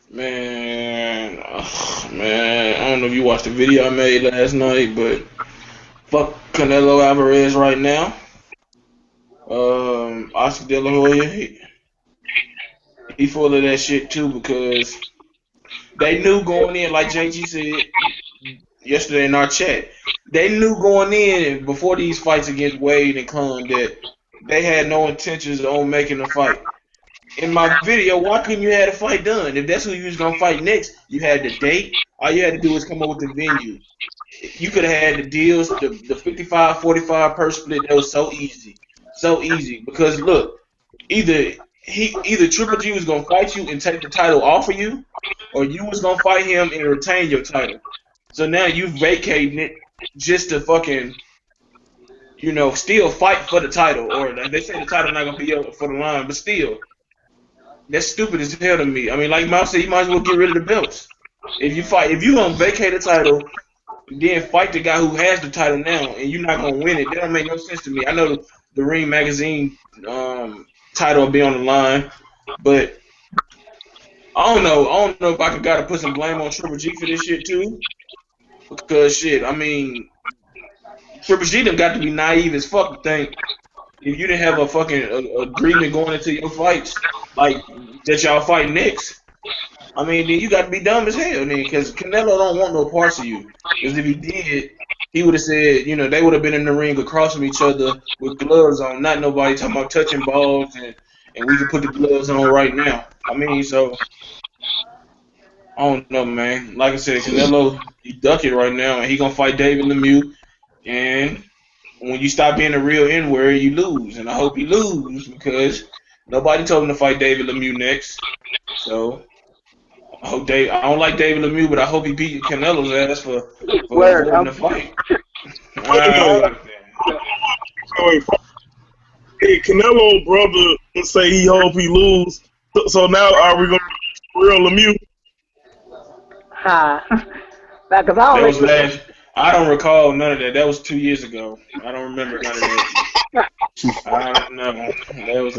Man, I don't know if you watched the video I made last night, but fuck Canelo Alvarez right now. Oscar De La Hoya, he full of that shit too because they knew going in, like JG said yesterday in our chat, they knew going in before these fights against Wade and Khan that they had no intentions on making a fight. In my video, why couldn't you have the fight done? If that's who you was gonna fight next, you had the date. All you had to do was come up with the venue. You could have had the deals, the 55-45 per split. That was so easy, Because look, either Triple G was gonna fight you and take the title off of you, or you was gonna fight him and retain your title. So now you vacating it just to fucking, still fight for the title. Or they say the title not gonna be up for the line, but still. That's stupid as hell to me. I mean, like Mouse said, you might as well get rid of the belts. If you gonna vacate the title, then fight the guy who has the title now, and you're not gonna win it, that don't make no sense to me. I know the Ring Magazine title will be on the line, but I don't know if I gotta put some blame on Triple G for this shit too, because shit, I mean, Triple G done got to be naive as fuck to think if you didn't have a fucking agreement going into your fights, like that y'all fight next, I mean, then you got to be dumb as hell, then, because Canelo don't want no parts of you. Because if he did, he would have said, they would have been in the ring across from each other with gloves on, not nobody talking about touching balls, and we can put the gloves on right now. I mean, so, I don't know, man. Like I said, Canelo, he duck it right now, and he going to fight David Lemieux, and when you stop being a real N-word, you lose. And I hope you lose because nobody told him to fight David Lemieux next. So I don't like David Lemieux, but I hope he beat Canelo's ass for avoiding the fight. Hey, Canelo brother say he hope he lose. So now are we gonna real Lemieux? Because I don't recall none of that. That was 2 years ago. I don't remember none of that. I don't know. That was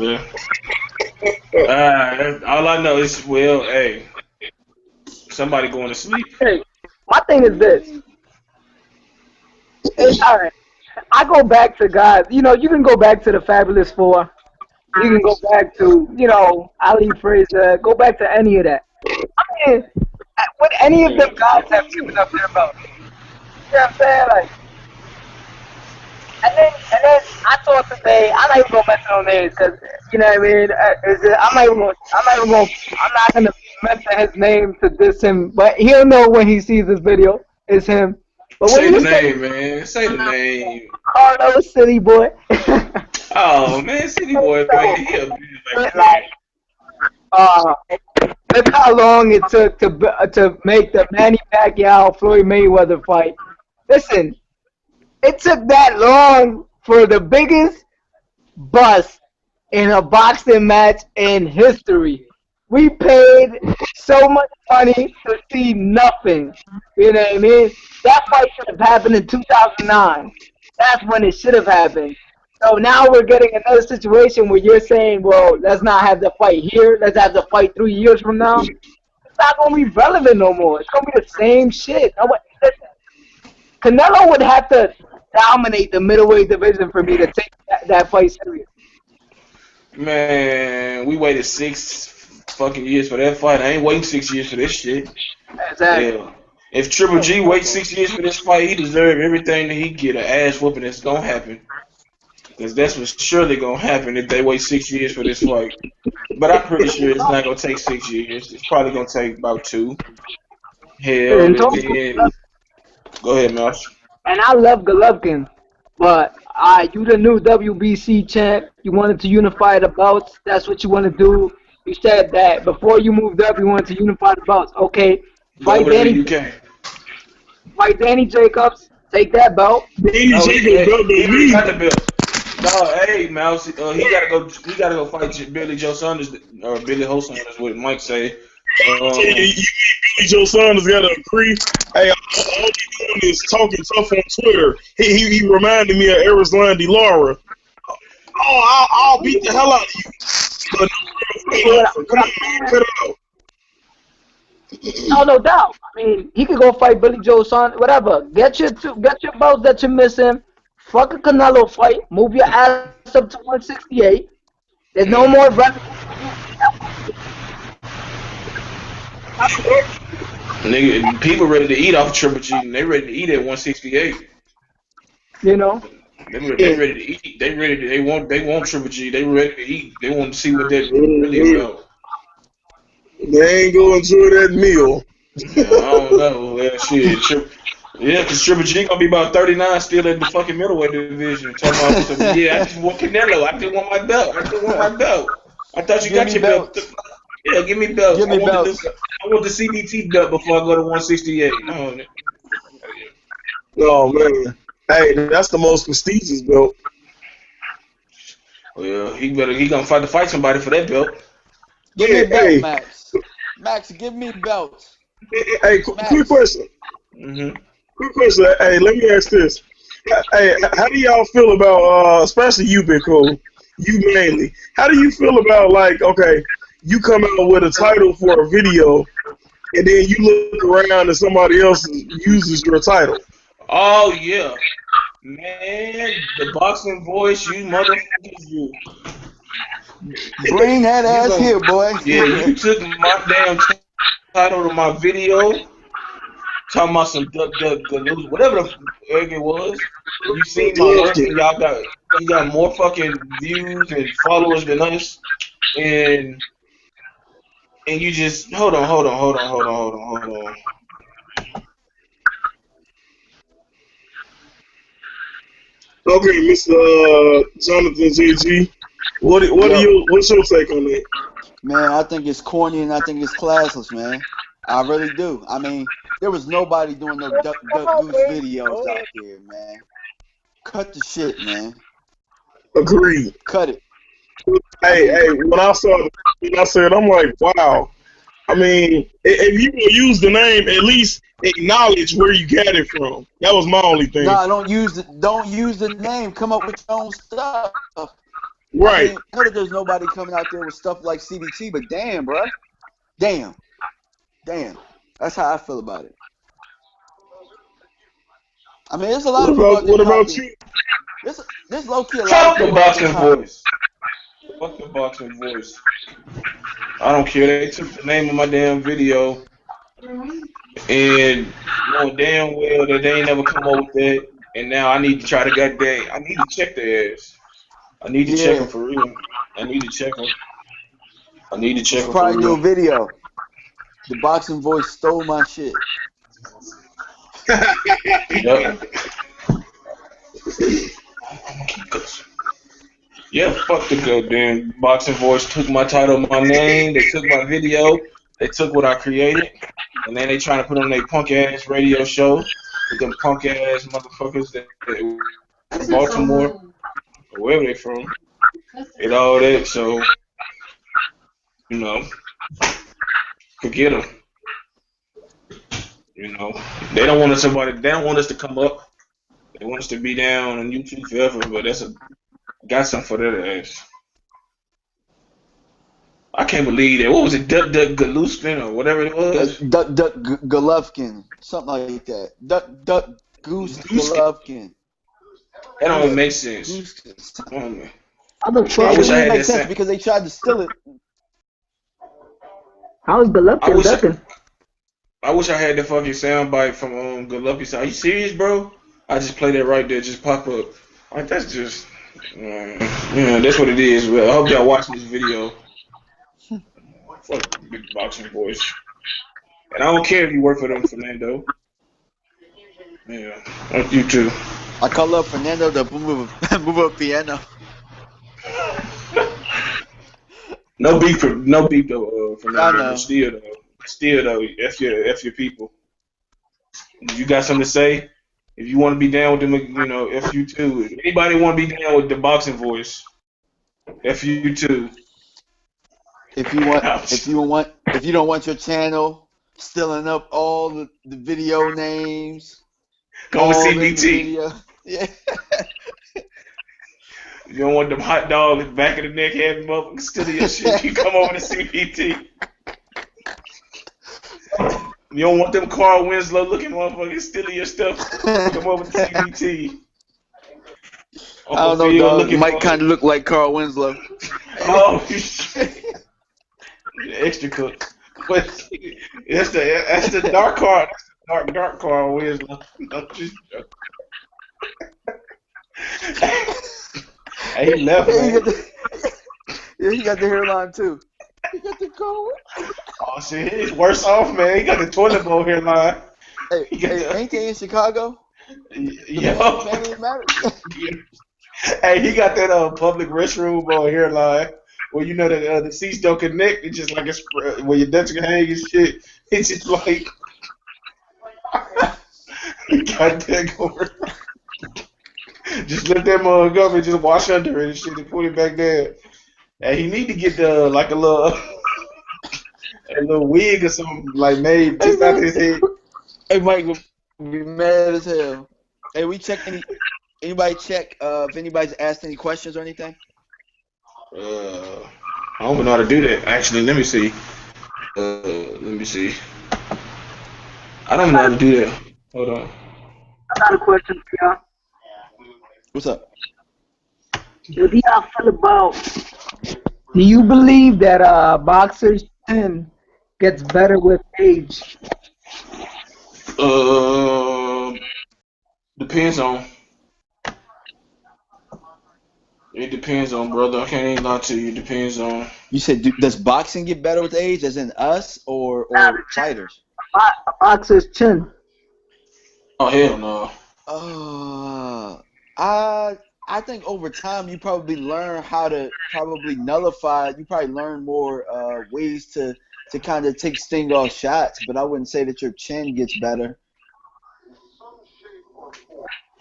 all I know is, hey, somebody going to sleep. Hey, my thing is this. All right. I go back to guys. You can go back to the Fabulous Four. You can go back to, Ali Fraser. Go back to any of that. I mean, would any of them guys have given up their belt? You know what I'm saying? Like, and then I thought today, I'm not even gonna mention no names because you know what I mean. I'm not gonna mention his name to diss him, but he'll know when he sees this video. It's him. But say the name, man. Say the name. Carlos, City Boy. Oh man, City Boy, man. He a look how long it took to make the Manny Pacquiao Floyd Mayweather fight. Listen, it took that long for the biggest bust in a boxing match in history. We paid so much money to see nothing. You know what I mean? That fight should have happened in 2009. That's when it should have happened. So now we're getting another situation where you're saying, well, let's not have the fight here. Let's have the fight 3 years from now. It's not going to be relevant no more. It's going to be the same shit. Listen, Canelo would have to dominate the middleweight division for me to take that fight serious. Man, we waited 6 fucking years for that fight. I ain't waiting 6 years for this shit. Exactly. Yeah. If Triple G waits 6 years for this fight, he deserves everything that he get, an ass whooping that's going to happen. Because that's what's surely going to happen if they wait 6 years for this fight. But I'm pretty sure it's not going to take 6 years. It's probably going to take about 2. Hell, go ahead, Mouse. And I love Golovkin, but you the new WBC champ. You wanted to unify the belts. That's what you want to do. You said that before you moved up, you wanted to unify the belts. Okay, fight Danny Jacobs. Take that belt. Danny Jacobs got the belt. No, hey, Mouse. He gotta go fight Billy Joe Saunders or Billy Ho Saunders. What Mike say? You mean Billy Joe Saunders got to agree? Hey, all he doing is talking tough on Twitter. He reminded me of Arizona DeLaura. Oh, I'll beat the hell out of you. But come on, man, cut it out. No doubt. I mean, he could go fight Billy Joe Saunders, whatever. Get your belts that you're missing. Fuck a Canelo fight. Move your ass up to 168. There's no more revenue. Nigga, people ready to eat off Triple G, and they ready to eat at 168. You know. They ready to eat. They want Triple G. They ready to eat. They want to see what that really about. They ain't gonna enjoy that meal. Yeah, I don't know. Yeah, shit. Because Triple G gonna be about 39 still in the fucking middleweight division. Talking about, yeah, I just want Canelo. I just want my belt. I thought you got your belt. Yeah, give me belts. Give me belts. I want the CBT belt before I go to 168. Oh man, hey, that's the most prestigious belt. Well, he gonna fight somebody for that belt. Give me a belt, Max. Max, give me belts. Hey, quick question. Mm-hmm. Quick question. Hey, let me ask this. Hey, how do y'all feel about, especially you, Big Cole, you mainly, how do you feel about, like, okay, you come out with a title for a video, and then you look around and somebody else uses your title? Oh, yeah. Man, the boxing voice, you motherfuckers, you. Bring that ass here, boy. Yeah, you took my damn title to my video, talking about some whatever the egg it was. You seen my work, and you got more fucking views and followers than us, and you just hold on. Okay, Mr. Jonathan JG, what's your take on that? Man, I think it's corny and I think it's classless, man. I really do. I mean, there was nobody doing no Duck Goose videos out there, man. Cut the shit, man. Agreed. Cut it. Hey, when I saw it, I said, I'm like, wow. I mean, if you will use the name, at least acknowledge where you got it from. That was my only thing. Nah, don't use the name. Come up with your own stuff. Right. I mean, there's nobody coming out there with stuff like CBT, but damn, bro. Damn. That's how I feel about it. I mean, there's a lot of people out there. What about you? There's low-key a lot Fuck of the people out boxing there. voice. Fuck the boxing voice. I don't care. They took the name of my damn video, and know damn well that they ain't never come up with that. And now I need to try to I need to check their ass. I need to check them for real. I need to check them for Probably do a real. video. The boxing voice stole my shit. Yep. Yeah, fuck the goddamn boxing voice. Took my title, my name. They took my video. They took what I created, and then they trying to put on their punk ass radio show with them punk ass motherfuckers that from Baltimore or wherever they from, and all that. So, you know, forget them. You know, they don't want us to come up. They want us to be down on YouTube forever. But got something for that ass. I can't believe that. What was it? Duck Galuskin or whatever it was? Duck Golovkin. Something like that. Duck Goose Golovkin. That don't even make sense. How the I fuck wish I had make that sense sound. because they tried to steal it. How is Golovkin ducking? I wish I had the fucking soundbite from Golovkin. Are you serious, bro? I just play that right there, just pop up. Like that's just, that's what it is. Well, I hope y'all watching this video. Fuck big boxing boys. And I don't care if you work for them, Fernando. Yeah, you too. I call up Fernando the move a piano. No beef though, Fernando. I know. Still though, F your people. If you got something to say, if you want to be down with them, F you too. If anybody want to be down with the boxing voice, F you too. If you want, Ouch. if you don't want your channel stealing up all the video names, Go with all in the CBT. video. Yeah. You don't want them hot dogs back of the neck having motherfuckers stealing your shit. You come over to CBT. You don't want them Carl Winslow looking motherfuckers stealing your stuff. Come over to CBT. I Uncle don't know, Phil dog. looking Mike for kind of look like Carl Winslow. oh shit. Extra cook. But that's the dark card. That's the dark Carl Winslow. No, just hey, he left, Yeah, man. he got the hairline too. He got the Carl. Oh shit, he's worse off, man. He got the toilet bowl hairline. Hey, He got ain't they in Chicago? yo. Family Matters. Hey, he got that public restroom hairline where you know the seats don't connect. It's just like it's where your Dutch can hang and shit. It's just like he got that going. Just let that mug up and just wash under it and shit and put it back there. And he need to get the like a little wig or something like made just out his head. Hey, Mike, we mad as hell. Hey, we check anybody check if anybody's asked any questions or anything? I don't even know how to do that. Actually, let me see. Let me see. I don't know how to do that. Hold on. I got a question for y'all. What's up? What do y'all feel about? Do you believe that boxer's chin gets better with age? Depends on. It depends on, brother. I can't even lie to you. It depends on. You said, does boxing get better with age, as in us or fighters? A boxer's chin. Oh hell no. I think over time you probably learn how to probably nullify. You probably learn more ways to kind of take sting off shots, but I wouldn't say that your chin gets better.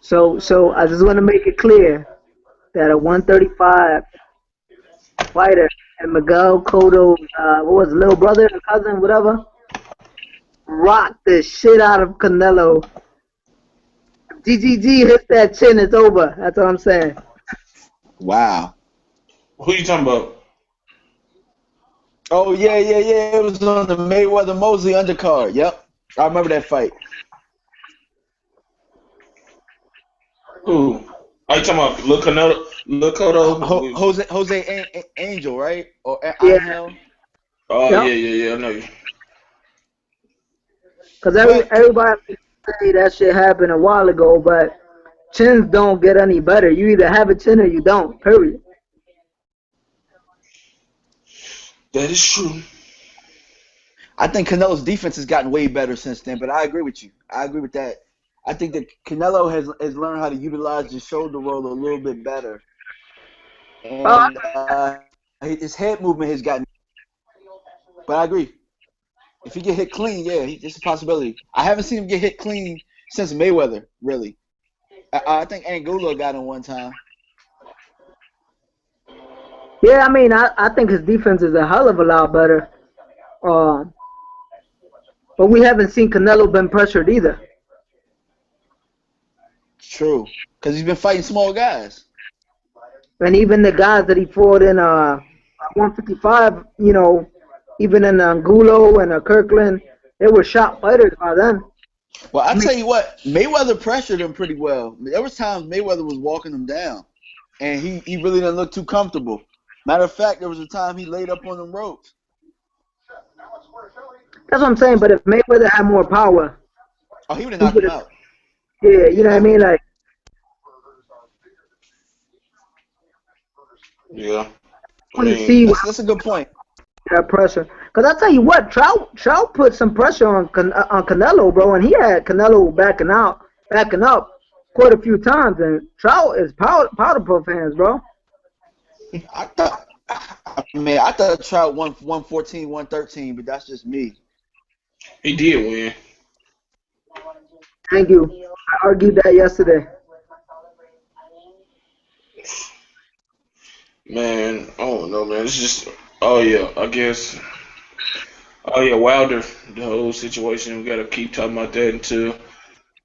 So I just want to make it clear that a 135 fighter and Miguel Cotto's what was it, little brother or cousin, whatever, rocked the shit out of Canelo. GGG hits that chin, it's over. That's what I'm saying. Wow. Who you talking about? Oh yeah. It was on the Mayweather Mosley undercard. Yep, I remember that fight. Who? Are you talking about Lil Canelo? Lil Cotto? Jose Angel, right? Or Yeah. Angel? Oh Yep. yeah. I know you. Because everybody say that shit happened a while ago, but chins don't get any better. You either have a chin or you don't, period. That is true. I think Canelo's defense has gotten way better since then, but I agree with you. I agree with that. I think that Canelo has learned how to utilize the shoulder roll a little bit better. And his head movement has gotten. But I agree. If he get hit clean, yeah, it's a possibility. I haven't seen him get hit clean since Mayweather, really. I think Angulo got him one time. Yeah, I mean, I think his defense is a hell of a lot better. But we haven't seen Canelo been pressured either. True, because he's been fighting small guys. And even the guys that he fought in 155, you know, even in Angulo and Kirkland, they were shot fighters by then. Well, I tell you what, Mayweather pressured him pretty well. There was times Mayweather was walking him down, and he really didn't look too comfortable. Matter of fact, there was a time he laid up on them ropes. That's what I'm saying. But if Mayweather had more power, oh, he would have knocked him out. Yeah, you know what I mean, like. Yeah. That's a good point. That pressure, because I tell you what, Trout put some pressure on Canelo, bro, and he had Canelo backing up quite a few times, and Trout is powder puff hands, bro. I thought Trout won 114, 113, but that's just me. He did win. Thank you. I argued that yesterday. Man, I don't know, man. It's just Oh yeah, I guess. Oh yeah, Wilder, the whole situation. We gotta keep talking about that until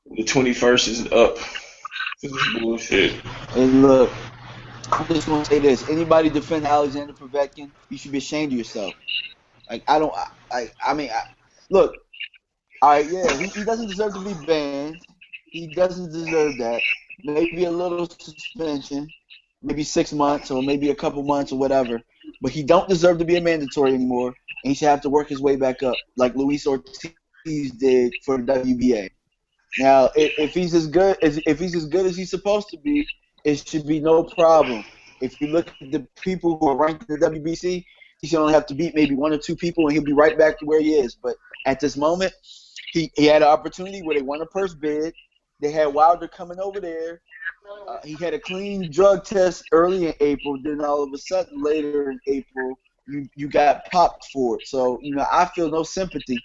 the 21st is up. This is bullshit. And look, I'm just gonna say this: anybody defend Alexander Povetkin, you should be ashamed of yourself. Like I don't, I mean, look, all right, yeah, he doesn't deserve to be banned. He doesn't deserve that. Maybe a little suspension, maybe 6 months or maybe a couple months or whatever. But he don't deserve to be a mandatory anymore, and he should have to work his way back up, like Luis Ortiz did for the WBA. Now, if he's as good as he's supposed to be, it should be no problem. If you look at the people who are ranked in the WBC, he should only have to beat maybe one or two people, and he'll be right back to where he is. But at this moment, he had an opportunity where they won a purse bid. They had Wilder coming over there. He had a clean drug test early in April. Then all of a sudden, later in April, you got popped for it. So I feel no sympathy.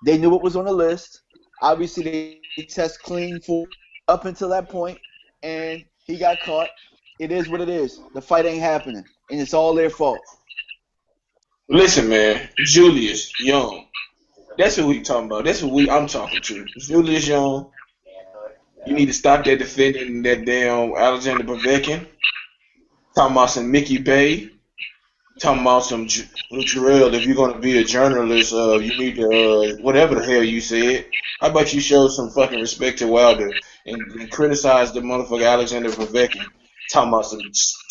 They knew it was on the list. Obviously, they test clean for up until that point, and he got caught. It is what it is. The fight ain't happening, and it's all their fault. Listen, man, Julius Young. That's who we talking about. That's who I'm talking to. Julius Young. You need to stop that defending that damn Alexander Povetkin. Talking about some Mickey Bay. Talking about some Jarrell. If you're gonna be a journalist, you need to whatever the hell you said. How about you show some fucking respect to Wilder and criticize the motherfucker Alexander Povetkin? Talking about some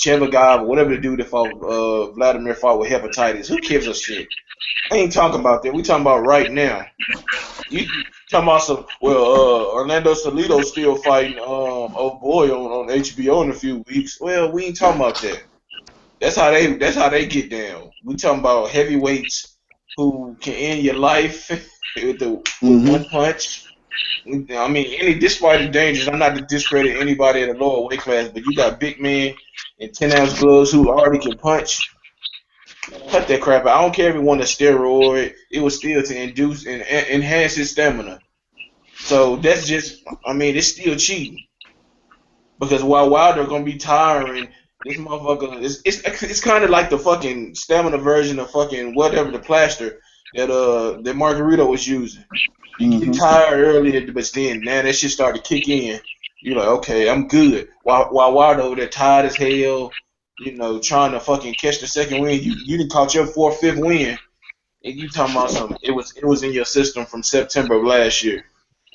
Chevagov or whatever the dude that fought Vladimir fought with hepatitis. Who gives a shit? I ain't talking about that. We talking about right now. You talking about some? Well, Orlando Salido's still fighting. Oh boy, on HBO in a few weeks. Well, we ain't talking about that. That's how they get down. We talking about heavyweights who can end your life with one punch. I mean, despite the dangers, I'm not to discredit anybody at a lower weight class, but you got big men in 10-ounce gloves who already can punch. Cut that crap out. I don't care if he won a steroid. It was still to induce and enhance his stamina. So that's just, it's still cheating. Because while Wilder gonna be tiring, this motherfucker, it's kind of like the fucking stamina version of fucking whatever the plaster that Margarito was using. You get tired earlier, but then now that shit started to kick in. You're like, okay, I'm good. While Wilder over there tired as hell, trying to fucking catch the second win. You didn't caught your fourth, fifth win, and you talking about something. It was in your system from September of last year.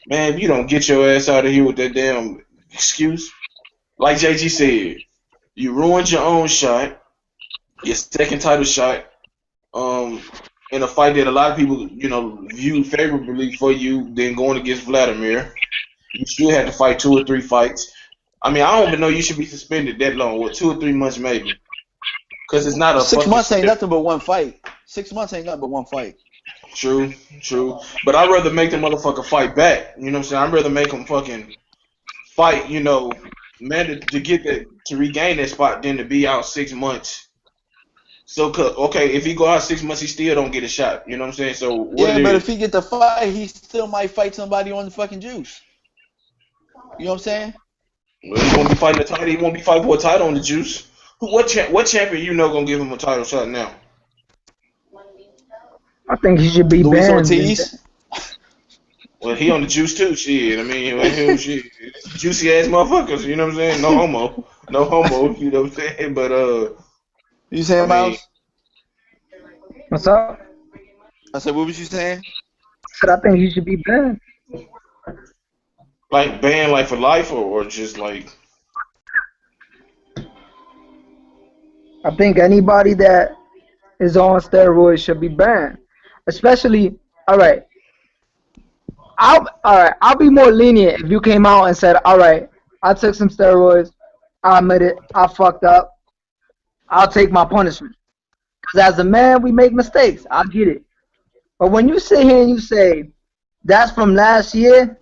Man, if you don't get your ass out of here with that damn excuse, like JG said, you ruined your own shot, your second title shot, in a fight that a lot of people, viewed favorably for you than going against Vladimir. You still had to fight 2 or 3 fights. I don't even know you should be suspended that long. What, 2 or 3 months maybe? Because it's not a 6 months ain't nothing but one fight. 6 months ain't nothing but one fight. True. But I'd rather make the motherfucker fight back. You know what I'm saying? I'd rather make him fucking fight, man, to get to regain that spot than to be out 6 months. So, okay, if he go out 6 months, he still don't get a shot. You know what I'm saying? So, but if he get the fight, he still might fight somebody on the fucking juice. You know what I'm saying? Well, he won't be fighting the title. He won't be fighting for a title on the juice. What champion gonna give him a title shot now? I think he should be Luis banned. Ortiz. Well, he on the juice too. Shit, shit, juicy ass motherfuckers. You know what I'm saying? No homo. You know what I'm saying? But you saying, Miles? What's up? I said, what was you saying? I said I think he should be banned. Like banned, like for life, or just like? I think anybody that is on steroids should be banned. Especially, I'll be more lenient if you came out and said, all right, I took some steroids, I admit it, I fucked up, I'll take my punishment. Because as a man, we make mistakes, I get it. But when you sit here and you say, that's from last year,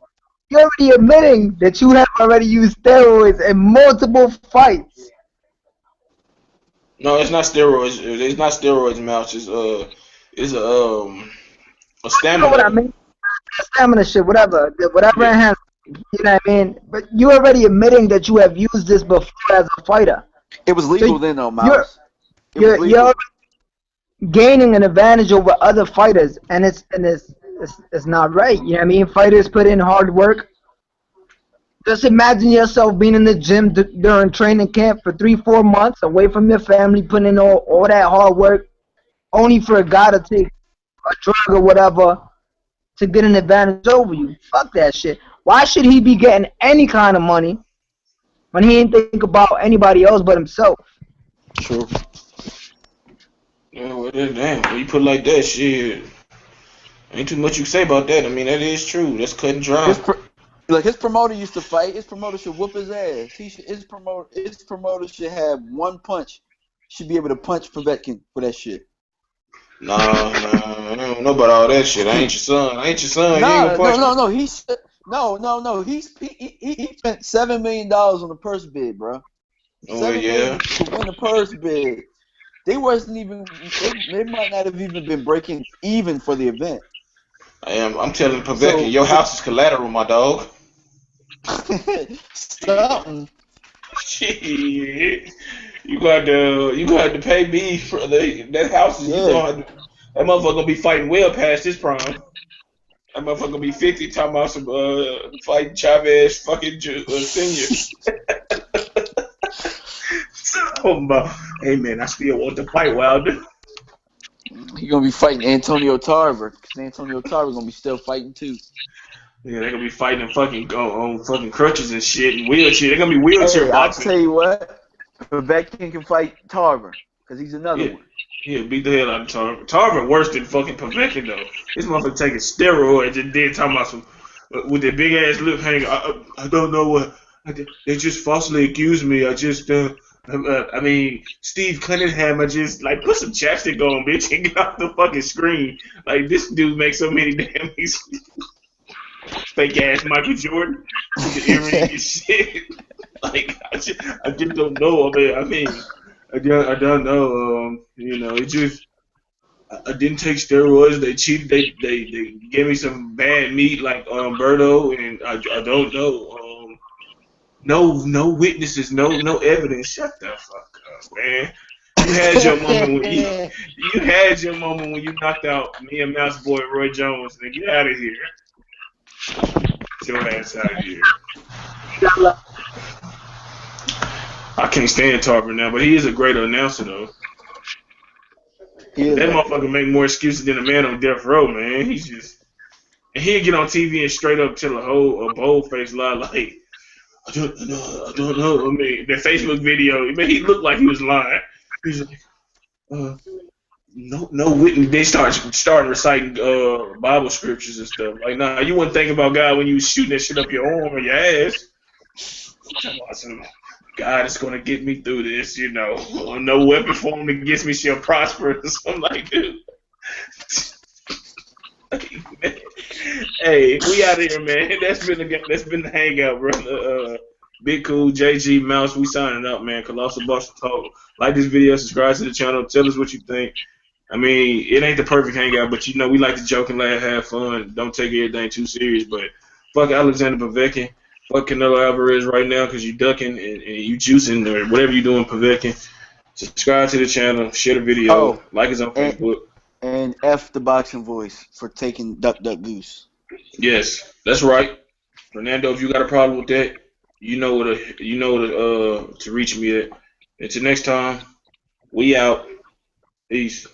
you're already admitting that you have already used steroids in multiple fights. No, it's not steroids. It's not steroids, Mouse. It's a stamina. You know what I mean? Stamina shit, whatever enhancement. You know what I mean? But you're already admitting that you have used this before as a fighter. It was legal then, though, Miles. It was legal. gaining an advantage over other fighters, and it's not right. You know what I mean? Fighters put in hard work. Just imagine yourself being in the gym during training camp for 3-4 months, away from your family, putting in all that hard work, only for a guy to take a drug or whatever to get an advantage over you. Fuck that shit. Why should he be getting any kind of money when he ain't think about anybody else but himself? True. Yeah, well, damn. When you put it like that, shit, ain't too much you can say about that. I mean, that is true. That's cut and dry. His promoter used to fight. His promoter should whoop his ass. His promoter should have one punch. Should be able to punch Povetkin for that shit. Nah, I don't know about all that shit. I ain't your son. I ain't your son. You ain't gonna punch me. No. He spent $7 million on the purse bid, bro. Oh, yeah. To win the purse bid. They wasn't even. They might not have even been breaking even for the event. I'm telling Povetkin, your house is collateral, my dog. Something. Shit. You got to pay me for that house. Yeah. That motherfucker gonna be fighting well past his prime. That motherfucker gonna be 50 talking about some fighting Chavez fucking senior. Talking about, hey man, I still want to fight Wilder. He gonna be fighting Antonio Tarver, because Antonio Tarver gonna be still fighting too. Yeah, they're gonna be fighting on fucking crutches and shit and wheelchair. They're gonna be wheelchair boxing. I'll tell you what, Povetkin can fight Tarver, because he's another one. Yeah, beat the hell out of Tarver. Tarver worse than fucking Povetkin though. This motherfucker taking steroids and then talking about some with their big ass lip hanging. I don't know what they just falsely accused me. I just I mean, Steve Cunningham, I just like put some chapstick on, bitch, and get off the fucking screen. Like this dude makes so many damn fake ass Michael Jordan with the earring and shit. Like I just don't know. I mean, I don't know. You know, it just I didn't take steroids. They cheated. They gave me some bad meat like Berto, and I don't know. No witnesses, no evidence. Shut the fuck up, man. You had your moment when you knocked out me and Mouse Boy Roy Jones. Nigga, get out of here. Get your ass out of here. I can't stand Tarver now, but he is a great announcer though. That motherfucker make more excuses than a man on death row, man. He's just, and he'd get on TV and straight up tell a bold faced lie like, I don't know. I mean, that Facebook video, I mean, he looked like he was lying. He's like, no witness. They started reciting Bible scriptures and stuff. Like, nah, you wouldn't think about God when you was shooting that shit up your arm or your ass. God is gonna get me through this, you know. No weapon formed against me shall prosper or something like that. Hey, we out of here, man. That's been the hangout, brother. Big Cool, JG, Mouse, we signing up, man. Colossal Boston Talk. Like this video, subscribe to the channel, tell us what you think. I mean, it ain't the perfect hangout, but you know we like to joke and laugh, have fun. Don't take everything too serious. But fuck Alexander Povetkin, fuck Canelo Alvarez right now because you ducking and you juicing or whatever you doing, Povetkin. Subscribe to the channel, share the video, like us on Facebook. And F the boxing voice for taking Duck Duck Goose. Yes, that's right. Fernando, if you got a problem with that, you know to reach me at. Until next time, we out. Peace.